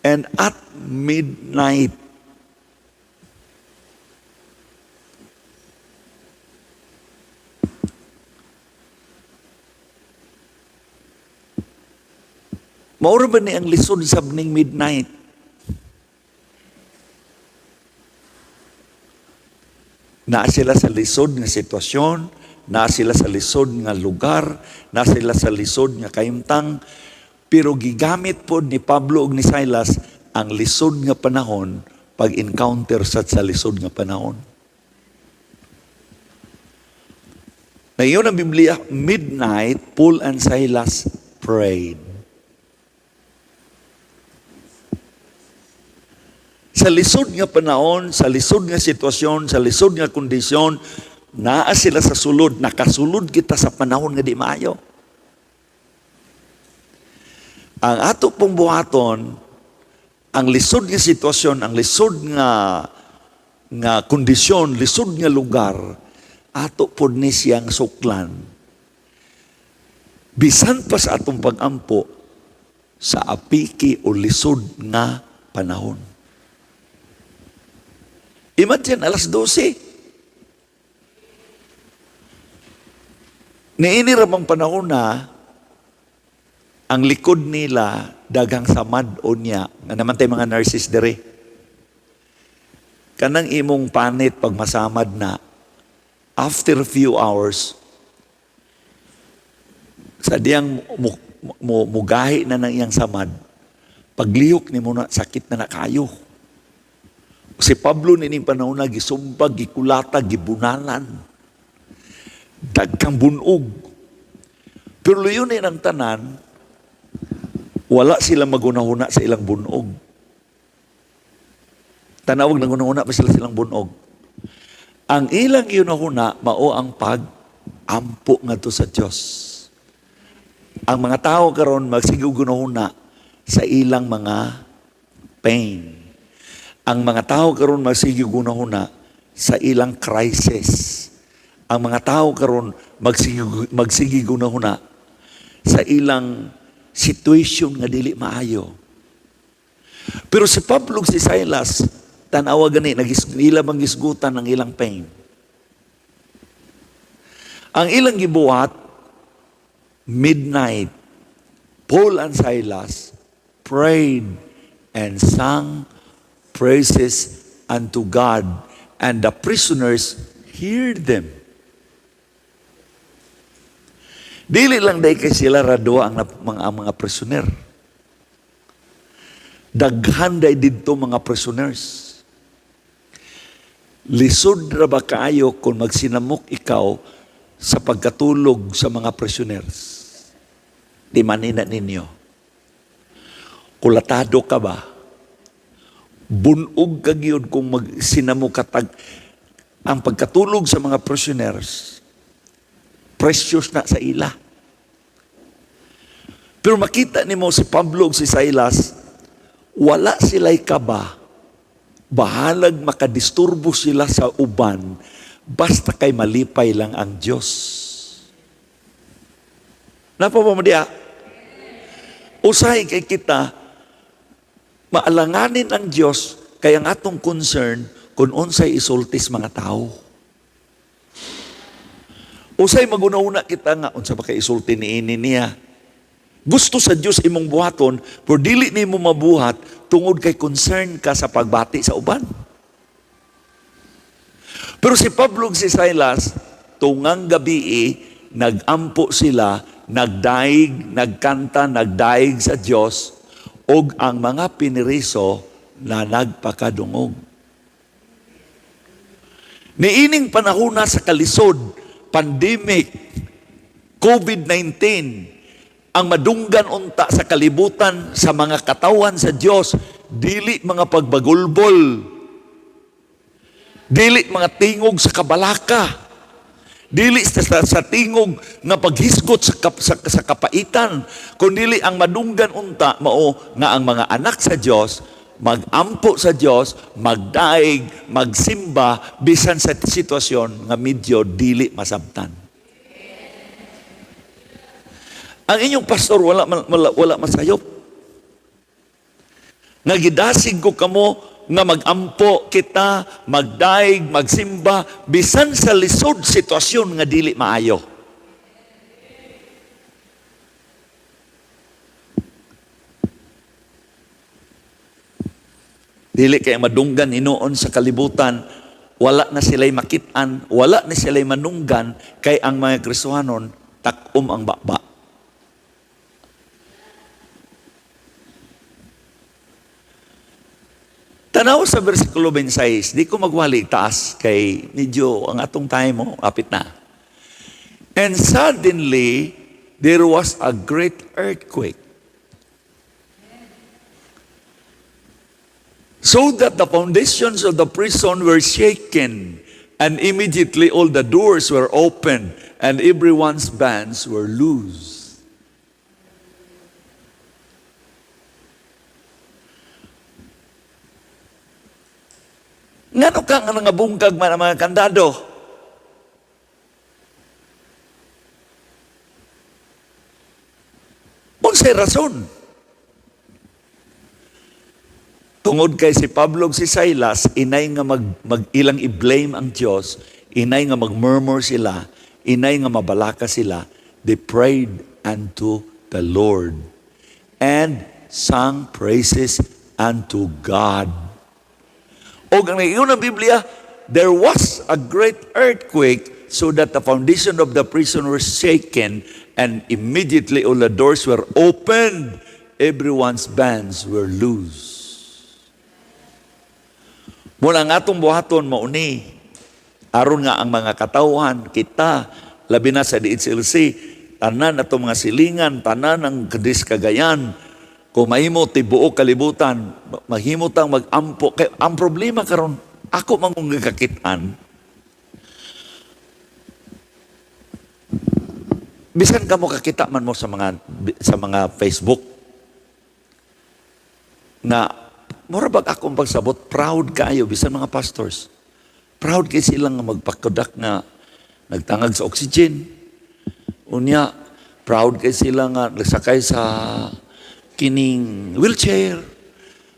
S2: and at midnight, maura ba ni ang lisod sa ning midnight? Naa sila sa lisod nga sitwasyon, naa sila sa lisod nga lugar, naa sila sa lisod nga kahimtang, pero gigamit po ni Pablo ug ni Silas ang lisod nga panahon pag-encounter sa lisod nga panahon. Na iyon ang Biblia, midnight, Paul and Silas prayed. Sa lisod nga panahon, sa lisod nga sitwasyon, sa lisod nga kondisyon, naa sila sa sulod, nakasulod kita sa panahon nga di maayo. Ang ato pong buhaton, ang lisod nga sitwasyon, ang lisod nga kondisyon, lisod nga lugar, ato po ni siyang suklan. Bisan pa sa atong pag-ampo sa apiki o lisod nga panahon. Imagine, alas 12. Niini ramang panahon na, ang likod nila daghang samad o niya, nga naman tayo mga nurses dere. Kanang imong panit pag masamad na, after a few hours, sa diyang mugahi na ng iyang samad, paglihok ni mo na, sakit na kayo. Si Pablo nining panahon na, gisumpag, gikulata, gibunalan, dagkang bunog. Pero yun ang tanan, Wala sila magunahuna sa ilang bunog. Tanawag na gunahuna pa sila silang bunog. Ang ilang ginahuna, mao ang pag-ampo nga to sa Diyos. Ang mga tao karon magsigugunahuna sa ilang mga pain. Ang mga tao karon magsigugunahuna sa ilang crisis. Ang mga tao karon magsigigugunahuna sa ilang situation nga dili maayo. Pero si Pablo ug si Silas, tanawa gani, nila bang gisgutan ng ilang pain. Ang ilang gibuhat, midnight, Paul and Silas prayed and sang praises unto God, and the prisoners heard them. Dili lang day kay sila radua ang mga prisoner. Daghan day didto mga prisoners. Lisod ra ba kaayo kung magsinamok ikaw sa pagkatulog sa mga prisoners? Di manina ninyo. Kulatado ka ba? Bunog ka gyud kung magsinamok katag ang pagkatulog sa mga prisoners. Precious na sa ila. Pero makita nimo si Pablo ug si Silas, wala sila'y kaba. Bahalag makadisturbo sila sa uban, basta kay malipay lang ang Diyos. Napapamadiya? Usahay kay kita, maalanganin ang Diyos, kaya ang atong concern, kung unsay isultis mga tao. Usay magunauna kita nga, unsa ba kay isulti ni ini niya. Gusto sa Diyos imong buhaton, pero dili nimo mabuhat, tungod kay concern ka sa pagbati sa uban. Pero si Pablo ug si Silas, tungang gabi, nagampo sila, nagdaig, nagkanta, nagdaig sa Diyos, og ang mga piniriso na nagpakadungog. Niining panahona sa kalisod, pandemic, COVID-19, ang madunggan unta sa kalibutan sa mga katawan sa Diyos, dili mga pagbagulbol, dili mga tingog sa kabalaka, dili sa tingog nga paghisgot sa kapaitan, kundi ang madunggan unta mao nga ang mga anak sa Diyos magampo sa Diyos, magdaig, magsimba, bisan sa sitwasyon nga medyo dili masabtan. Ang inyong pastor wala masayop. Nga gidasig ko kamo nga magampo kita, magdaig, magsimba, bisan sa lisod sitwasyon nga dili maayo. Dili kay madunggan hinuon sa kalibutan, wala na sila'y makitaan, wala na sila'y manunggan, kay ang mga Kristohanon, takom ang baba. Tanaw sa versikulo 26, di ko magwali taas, kay medyo ang atong time mo, apit na. And suddenly, there was a great earthquake. So that the foundations of the prison were shaken, and immediately all the doors were opened, and everyone's bands were loose. Ngano ka nga nangabungkag man ang mga kandado? Unsay rason? Tungod kay si Pablo ug si Silas, inay nga mag-ilang i-blame ang Diyos, inay nga mag-murmur sila, inay nga mabalaka sila, they prayed unto the Lord and sang praises unto God. O ang naiyon ng Biblia, there was a great earthquake so that the foundation of the prison was shaken, and immediately all the doors were opened, everyone's bands were loose. Mula nga itong buhaton mauni, aron nga ang mga katauhan, kita, labi na sa DHLC, tanan atong mga silingan, tanan ang kadis kagayan, Kung mahimo tibuok kalibutan, mahimutang mag-ampo. Kaya ang problema karon, ako mangong gakakitaan. Bisan ka mo kakita man mo sa mga Facebook na mura bag akong pagsabot, proud kayo bisan mga pastors. Proud kay silang magpakudak nga nagtangag sa oxygen. Unya, proud kay sila nga nagsakay sa kining wheelchair.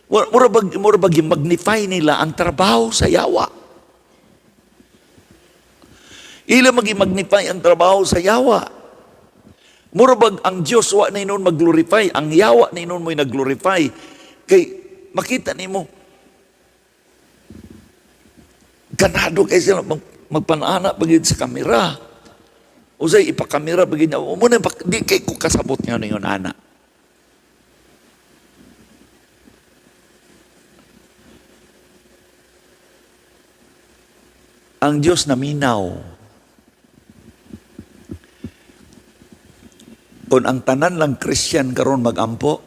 S2: Mura bag magnify nila ang trabaho sa yawa. Ila magnify ang trabaho sa yawa. Mura bag ang Diyos wa na inon mag-glorify, ang yawa na inon mo'y nag-glorify. Kay makita nimo ganado kay sila magpanana pagid sa kamera. Usay ipakamera pagid niya. Muna di kay ko kasabot nga ningon ana. Ang Diyos na minaw. Kung ang tanan lang Christian karon magampo,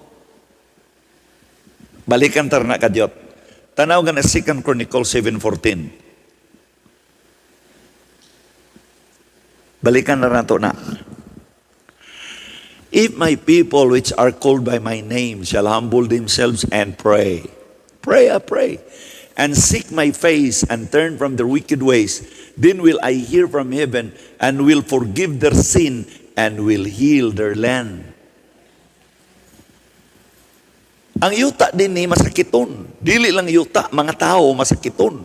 S2: balikan tar na kadyot. Tanaw nga na 2 Chronicles 7:14. Balikan na nato na. If my people which are called by my name shall humble themselves and pray, pray, and seek my face and turn from their wicked ways, then will I hear from heaven and will forgive their sin and will heal their land. Ang yuta din ni masakiton. Dili lang yuta, mga tao masakiton.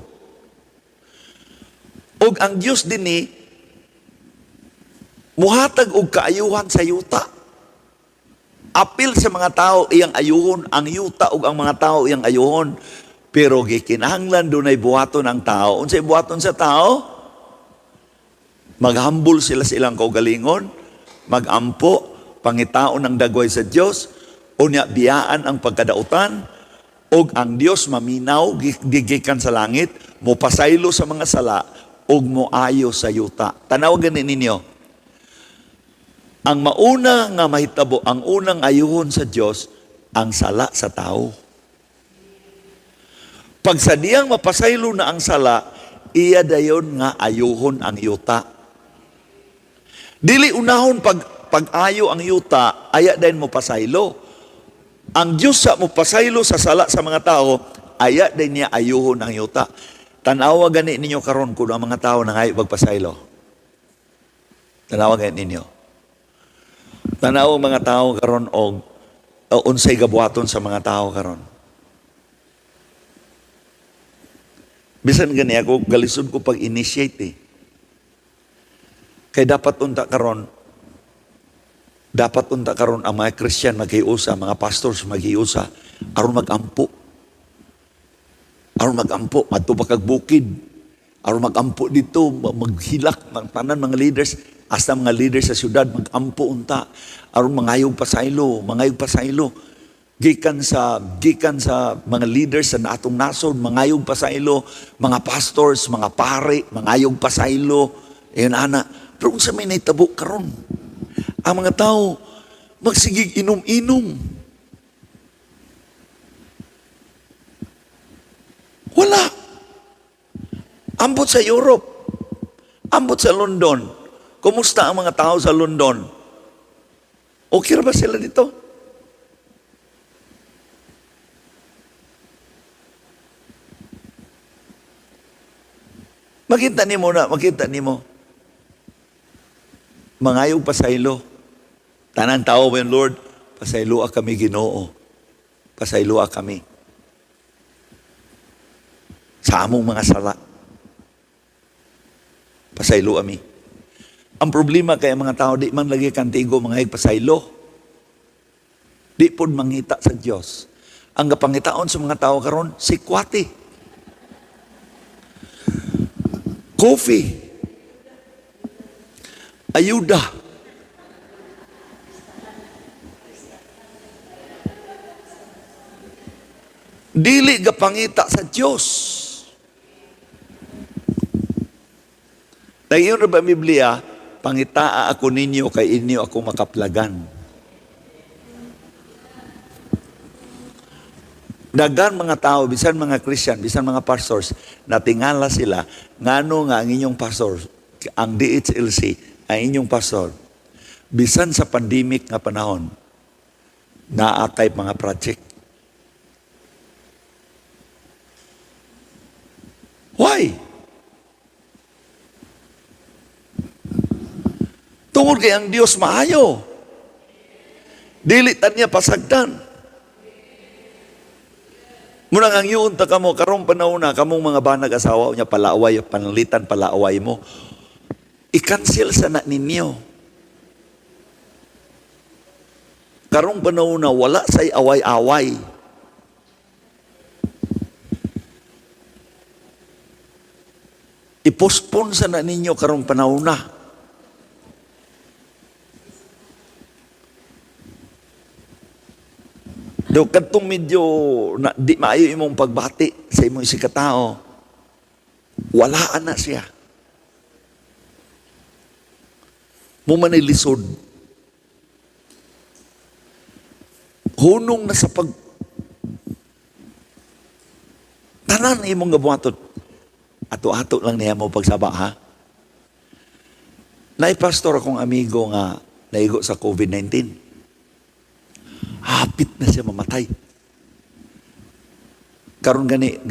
S2: Og ang Diyos din ni muhatag og kaayuhan sa yuta. Apil sa mga tao iyang ayuhon, ang yuta og ang mga tao iyang ayuhon. Pero gikinahanglan dunay buhaton ang tao. Unsay buhaton sa tao? Maghambol sila sa ilang kaugalingon, magampo, pangitaon ng dagway sa Dios, unya biyaan ang pagkadautan, og ang Dios maminaw gigikan sa langit, mo pasaylo sa mga sala, og moayo sa yuta. Tanaw ganin ninyo. Ang mauna nga mahitabo, ang unang ayuhon sa Dios, ang sala sa tao. Pag sa diyang mapasaylo na ang sala, iya dayon nga ayuhon ang yuta. Dili unahon pag-ayo ang yuta, aya dayon mo pasaylo. Ang Diyos sa mo pasaylo sa sala sa mga tao, aya din niya ayuhon ang yuta. Tanawa gani ninyo karon kung ang mga tao nangayo magpasaylo. Tanawa gani ninyo. Tanawa mga tao karon og unsay gabuhaton sa mga tao karon. Bisan gani ako, galisod ko pag-initiate eh. Kaya dapat unta karon ang mga Christian maghiusa, mga pastors maghiusa, aron magampo. Aron magampo, matubak kag bukid. Aron magampo dito, maghilak ng tanan mga leaders, hasta mga leaders sa syudad, magampo unta. Aron mangayog pasaylo. Gikan sa mga leaders sa natong nasod, mangayog pasaylo, mga pastors, mga pare, mangayog pasaylo. Ayun ana. Pero kung sa may naitabo karon, ang mga tao magsigig inom-inom. Wala. Ambot sa Europe. Ambot sa London. Kumusta ang mga tao sa London? Okay ba sila dito? Makita ni mo. Mangayog pasaylo. Tanan tao ba yun, Lord? Pasayloa kami, Ginoo. Pasayloa kami. Sa among mga sala. Pasaylo kami. Ang problema kaya mga tao, di man lagi kantigo mangayog pasaylo. Di pod mangita sa Diyos. Ang kapangitaon sa mga tao karon, sikwati. Coffee, ayuda, dili gapangita sa Diyos. Dayon ra ba Biblia, pangitaa ako ninyo kay inyo ako makaplagan. Dagan mga tao, bisan mga Christian, bisan mga pastors, natingala sila, ngano nga ang inyong pastor, ang DHLC, ang inyong pastor, bisan sa pandemic nga panahon, naakay mga project. Why? Tungod kay ang Dios maayo. Dilitan niya pasagdan. Muna ang yun ta kamo, karong panahon na, kamong mga banag asawa niya palaaway, panalitan palaaway mo. I-cancel sa na ninyo. Karong panahon na, wala say away-away. I-postpone sa na ninyo karong panahon na. Do kadtong medyo di maayo imong pagbati sa imong sikatao, walaan na siya. Mo manilisod. Hunong na sa tanan imong gabuhaton. Ato-ato lang niya mo pagsaba, ha? Naipastor akong amigo nga naigo sa COVID-19. Hapit na siya mamatay. Karon gani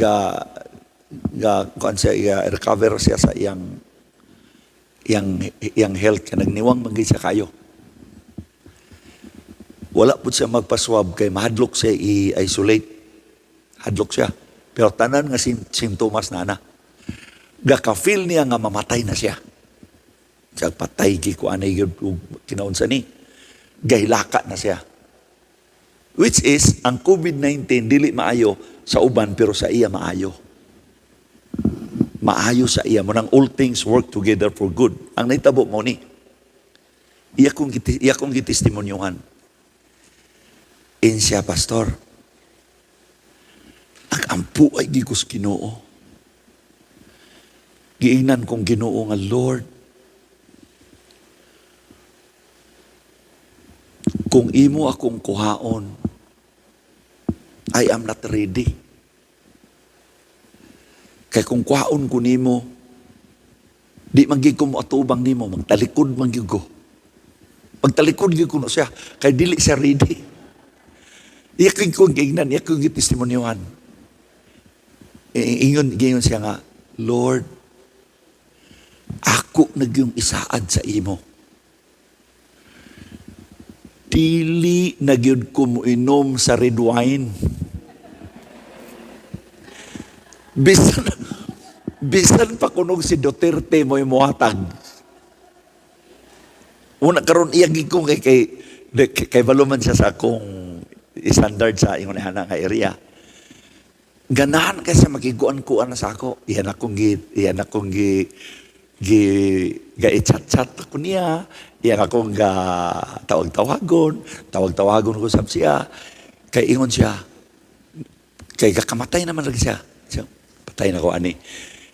S2: kuan siya recover siya sa iyang health kay nagniwang man gid siya kayo. Wala pud siya magpaswab kay mahadlok siya i-isolate. Hadlok siya. Pero tanan nga simptomas na. Gaka-feel niya nga mamatay na siya. Siya patay gi ko anay kinaunsa ni. Gahilaka na siya. Which is, ang COVID-19, dili maayo sa uban, pero sa iya maayo. Maayo sa iya. Munang all things work together for good. Ang naitabo mo ni, iya kong gitestimonyuhan. In siya, pastor, ang ampu ay gigos Ginoo. Giingnan kong Ginoo nga, Lord, kung imo akong kuhaon, I am not ready. Kay kung kuhaon ko nimo, di manggig ko mo atubang nimo, magtalikod manggig ko. Magtalikod gid ko na siya, kay dili siya ready. Iyakin ko giingnan, iyakin ko testimonyohan. Ingon siya nga, Lord, ako nagyong isaad sa imo. Dili na gyud ko mo inom sa red wine. Bisan pa kunog si Duterte mo imuhatag. Una karon iyagi ko kay baluman siya sa akong standard sa ingon ana nga area. Ganahan kasi makiguan-kuan na sa ako. Iyan akong ga-chat-chat ako niya. Iyan akong tawag-tawagon ko sab siya. Kay ingon siya, kay kakamatay naman lagi siya. Siya, patay na ko ani.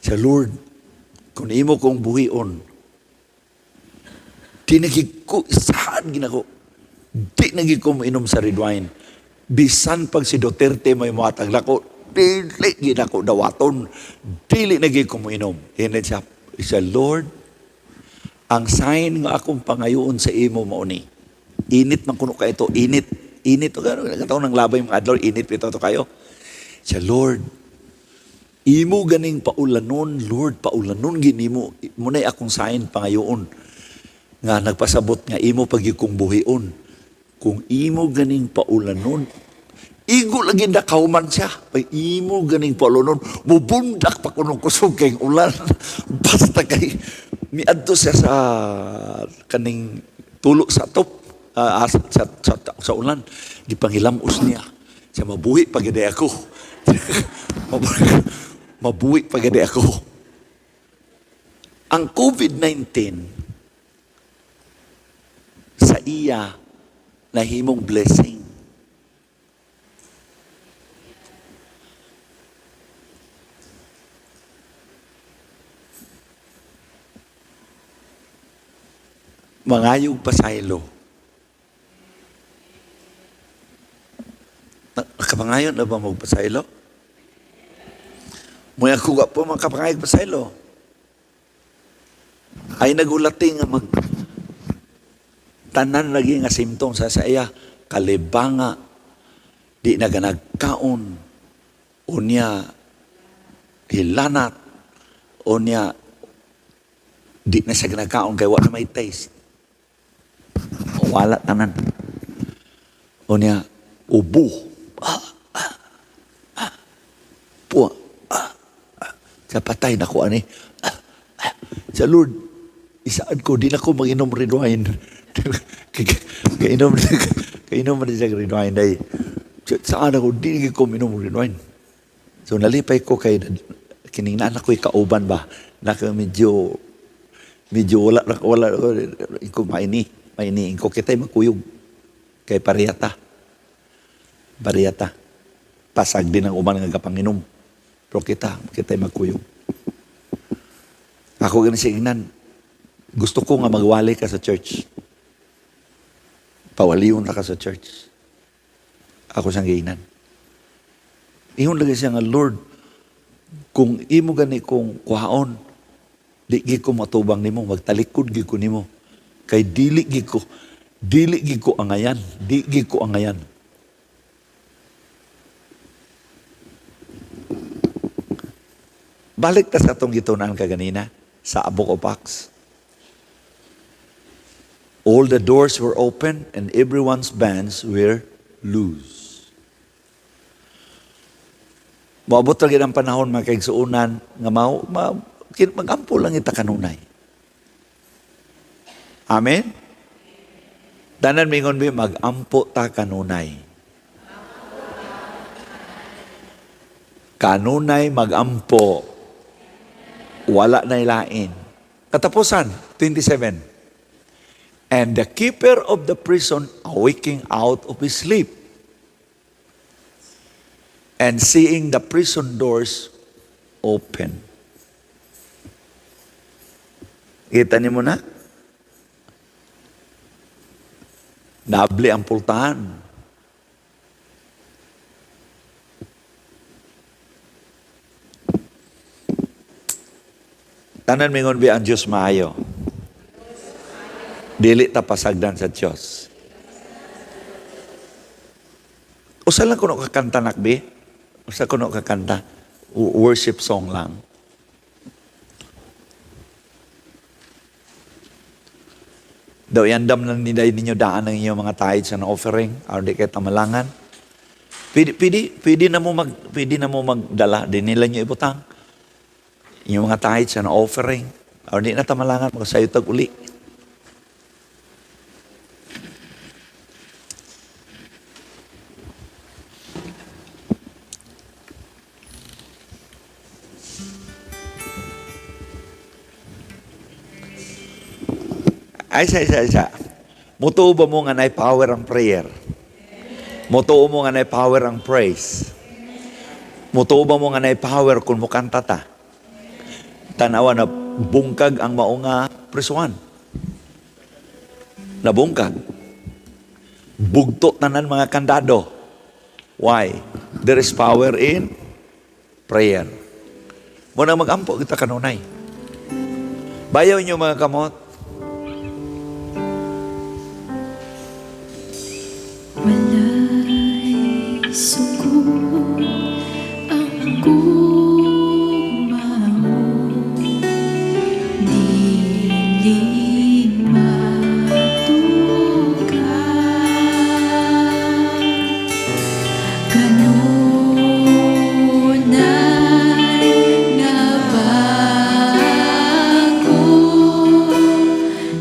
S2: Siya, Lord, kung imo kong buhion, tinagig ko, isahan ginako. Di nagig ko mainom sa red wine. Bisan pag si Duterte may muhatag lako, dili ginako dawaton. Dili nagig ko mainom. And then siya, Lord, ang sign nga akong pangayoon sa imo mao ni. Init man kuno ka ito, init. Init o gano'n, nagkataon ng labay mga adlor, init ito kayo. Siya, Lord, imo ganing paulanon, Lord, paulanon ginimo. Muna'y akong sign pangayoon nga nagpasabot nga imo pagyukong buhion. Kung imo ganing paulanon, igo lagi na kauman siya. Pag imo ganing paulanon, mubundak pa kunong kusog kayong ulan. Basta kay miadto siya sa kaning tulo sa top, sa ulan. Gipanghilamos niya. Siya, mabuhi pagide ako. Mabuhi pagide ako. Ang COVID-19 sa iya nahimong blessing. Mangayog pasaylo. Nakapangayon na ba magpasaylo? Muna kuha po makapangayag pasaylo. Ay nagulati nga tanan lagi nga simptom sa saya, kalibanga, di na ganagkaon, unya hilanat, unya di na siya ganagkaon kaya wala may taste. Wala tanan. Unya ubo. Puwa. Sa patay na ko ani. Sa Lord, isaan ko, di na ko mag-inom red wine. Kainom na siya red wine. Dahil, saan ako, di ko minom red wine. So, nalipay ko kay, kiningnan ako kauban ba, na medyo wala ko maini, ko kita'y magkuyog. Kay pariyata. Pasag din ang uman nga kapanginom. Pero kita'y magkuyog. Ako ganun siya ingnan. Gusto ko nga magwali ka sa church. Pawaliyon na ka sa church. Ako siyang gainan. Iyon lagi siya nga, Lord, kung imo gani kong kuhaon, di ko matubang nimo, magtalikod gi ko nimo. Kay dili gi ko angayan. Balik ta sa atong gitunan kaganina sa Book of Acts. All the doors were open and everyone's bands were loose. Maabot lagi ang panahon mga kaigsuunan nga magampo lang ita kanunay. Amen? Tanan mingon bi magampo ta kanunay. Kanunay magampo. Wala na ilain. Katapusan, 27. And the keeper of the prison, awaking out of his sleep, and seeing the prison doors open. Kita niyo mo na? Nabli ang pultahan. Tanan mingon bi ang Diyos maayo. Dili ta pasagdan sa Diyos. Usa lang kuno kakanta nakbi. Usa kuno kakanta. Worship song lang. Daw yandam lang ninyo daan ng inyong mga tithes and offering. Or di kayo tamalangan. Pwede na mo magdala. Di nila nyo ibutang. Yung mga tithes and offering, o di na tamalangan, magkasayotag uli. Ay, isa. Mutuo ba mo nga na power ang prayer? Mutuo mo nga na power ang praise? Mutuo ba mo nga na power kung mukanta ta? Tanawa na bungkag ang maunga prisuan. Nabungkag. Bugto tanan mga kandado. Why? There is power in prayer. Muna magampo kita kanunay. Bayaw niyo mga kamot.
S1: Walay sugot ang gugma mo, dili matukan. Kanunay nga bago,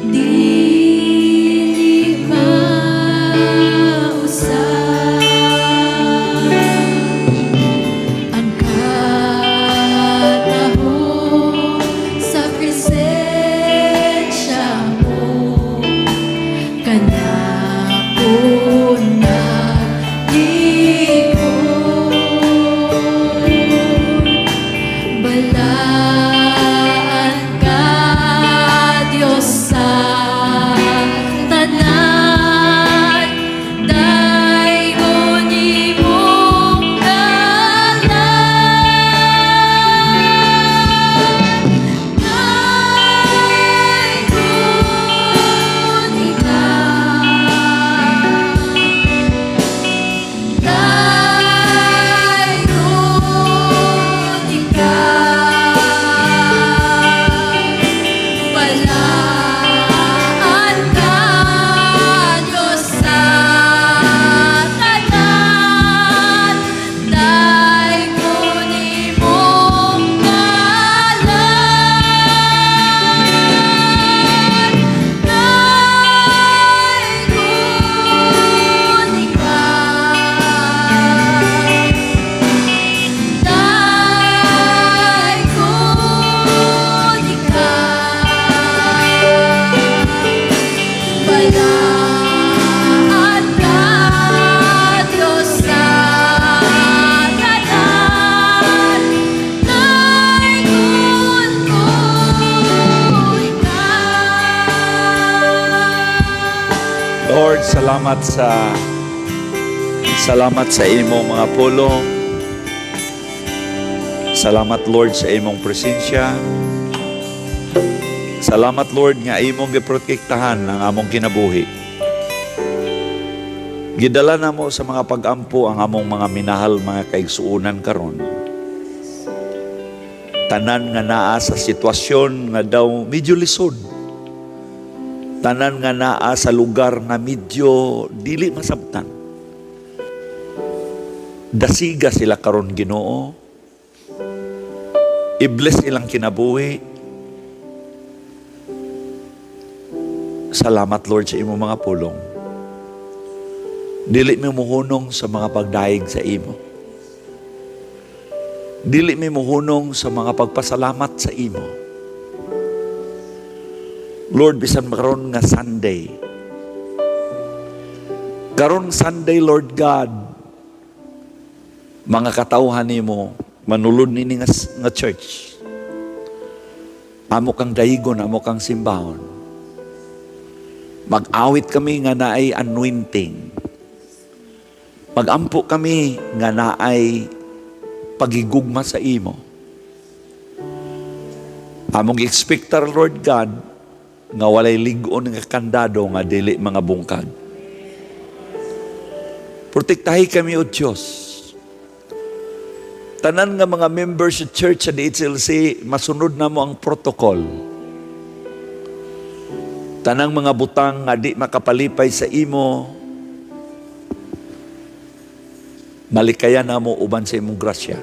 S1: dili mausap. Ang katahong sa presensya mo, kanako na likod. Balaan ka, Diyos sa tanan, dayon imong
S2: Lord, salamat sa imong mga pulong. Salamat, Lord, sa imong presensya. Salamat, Lord, nga imong giprotektahan ang among kinabuhi. Gidala na mo sa mga pag-ampo ang among mga minahal, mga kaigsuunan karon. Tanan nga naa sa sitwasyon nga daw medyo lisod. Tanan nga naa sa lugar nga medyo dili masabtan. Dasiga sila karon, Ginoo. I-bless ilang kinabuhi. Salamat, Lord, sa imong mga pulong. Dili mi muhunong sa mga pagdaig sa imo. Dili mi muhunong sa mga pagpasalamat sa imo. Lord, bisan karon nga Sunday. Karon Sunday, Lord God, mga katawhan nimo manulod nini nga church. Amo kang daigon, amo kang simbahon. Mag-awit kami nga naay anointing. Mag-ampo kami nga naay pagigugma sa imo. Among expectar, Lord God, nga walay ligon nga kandado nga dili mga bungkag. Protektahi kami, O Diyos. Tanan nga mga members sa church sa DHLC, masunod na mo ang protocol. Tanang mga butang nga di makapalipay sa imo, malikaya na mo uban sa imong grasya.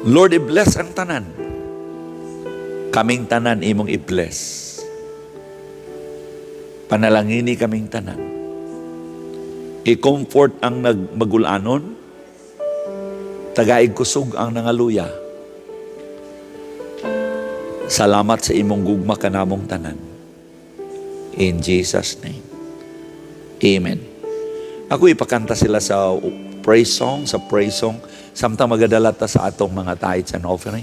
S2: Lord, i-bless ang tanan. Kaming tanan imong i-bless. Panalangini kaming tanan. I-comfort ang nagmagulanon. Tagaig kusog ang nangaluya. Salamat sa imong gugma kanamong tanan. In Jesus' name. Amen. Ako ipakanta sila sa praise song, samtang magadala ta sa atong mga tithes and offering.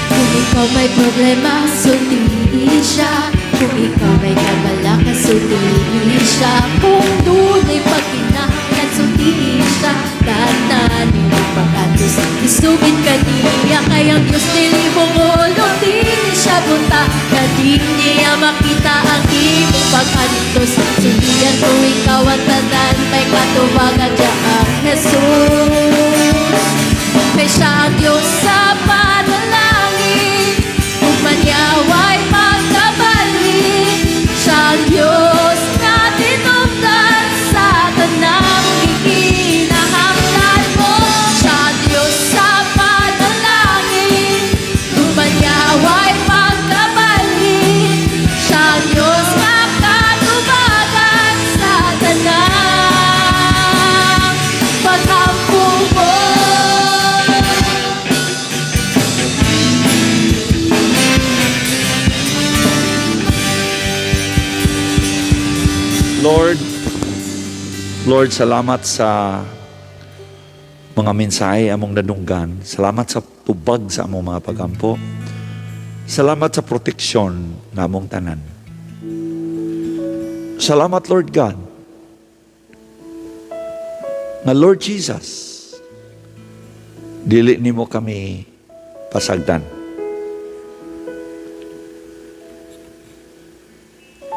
S1: Kung ikaw may problema, sundin siya. Kung ikaw may kabalakan, sundin siya. Kung dunay pagkinahan, sundin siya. Tananin ang pagkatos, isugin ka niya. Kayang Diyos nilibungulong, di siya punta. Na di niya makita ang imong pagkanitos. Sundian kung ikaw ang tanan, may katubagan siya ang Jesus. Kay siya ang Diyos sa panalangin, kung manyaway magkabalik. Siya ang Diyos na tinubdan sa tanang ikinahanglan mo. Siya ang Diyos sa panalangin, kung manyaway magkabalik. Siya ang Diyos na katubagan sa tanang paghampo mo.
S2: Lord, salamat sa mga mensahe among nadunggan. Salamat sa tubag sa among mga pagampo. Salamat sa proteksyon na among tanan. Salamat, Lord God, na Lord Jesus, dili nimo kami pasagdan.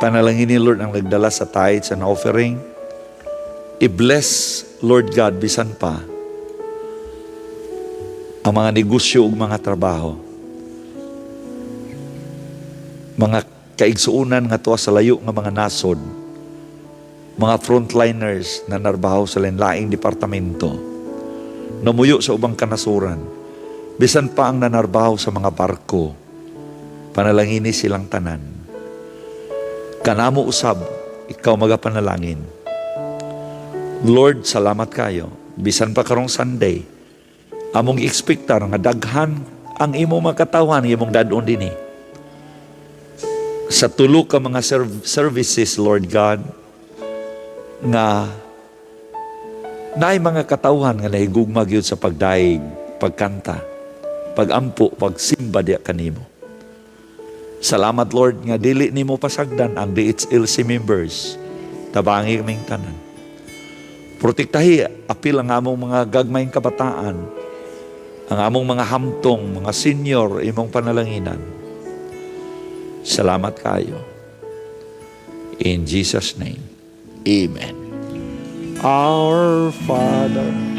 S2: Panalangin ni Lord ang nagdala sa tithes and offering. I-bless, Lord God, bisan pa ang mga negosyo ug mga trabaho. Mga kaigsuunan nga tuwa sa layo nga mga nasod. Mga frontliners na narbaho sa lain-laing departamento. Namuyo sa ubang kanasuran. Bisan pa ang nanarbaho sa mga barko. Panalangini silang tanan. Kanamo usab, ikaw magapanalangin. Lord, salamat kayo. Bisan pa karong Sunday, Among ekspektar nga daghan ang imo makatawan, imong dadon din sa tulo ka mga services, Lord God, nga naay mga katawhan nga nahigugma gyud sa pagdaig, pagkanta, pagampo, pagsimba diya kanimo. Salamat, Lord, nga dili nimo pasagdan ang DHLC members. Tabangi kaming tanan. Protektahi apil ang among mga gagmayng kabataan, ang among mga hamtong, mga senior, imong panalanginan. Salamat kayo. In Jesus' name, Amen. Our Father,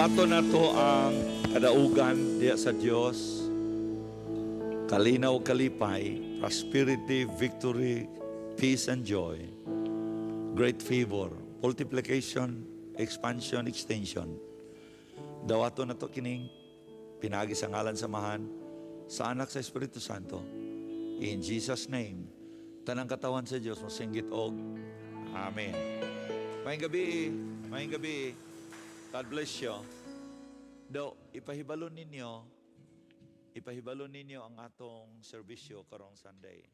S2: dawato na to ang kadaugan diya sa Dios. Kalinaw, kalipay, prosperity, victory, peace and joy, great favor, multiplication, expansion, extension. Dawato na to kining pinagi sa ngalan samahan sa anak sa Espiritu Santo. In Jesus' name, tanang katawan sa Diyos, masinggit og Amen. Maying gabi, maying gabi. God bless you. Do, ipahibalo ninyo ang atong serbisyo karong Sunday.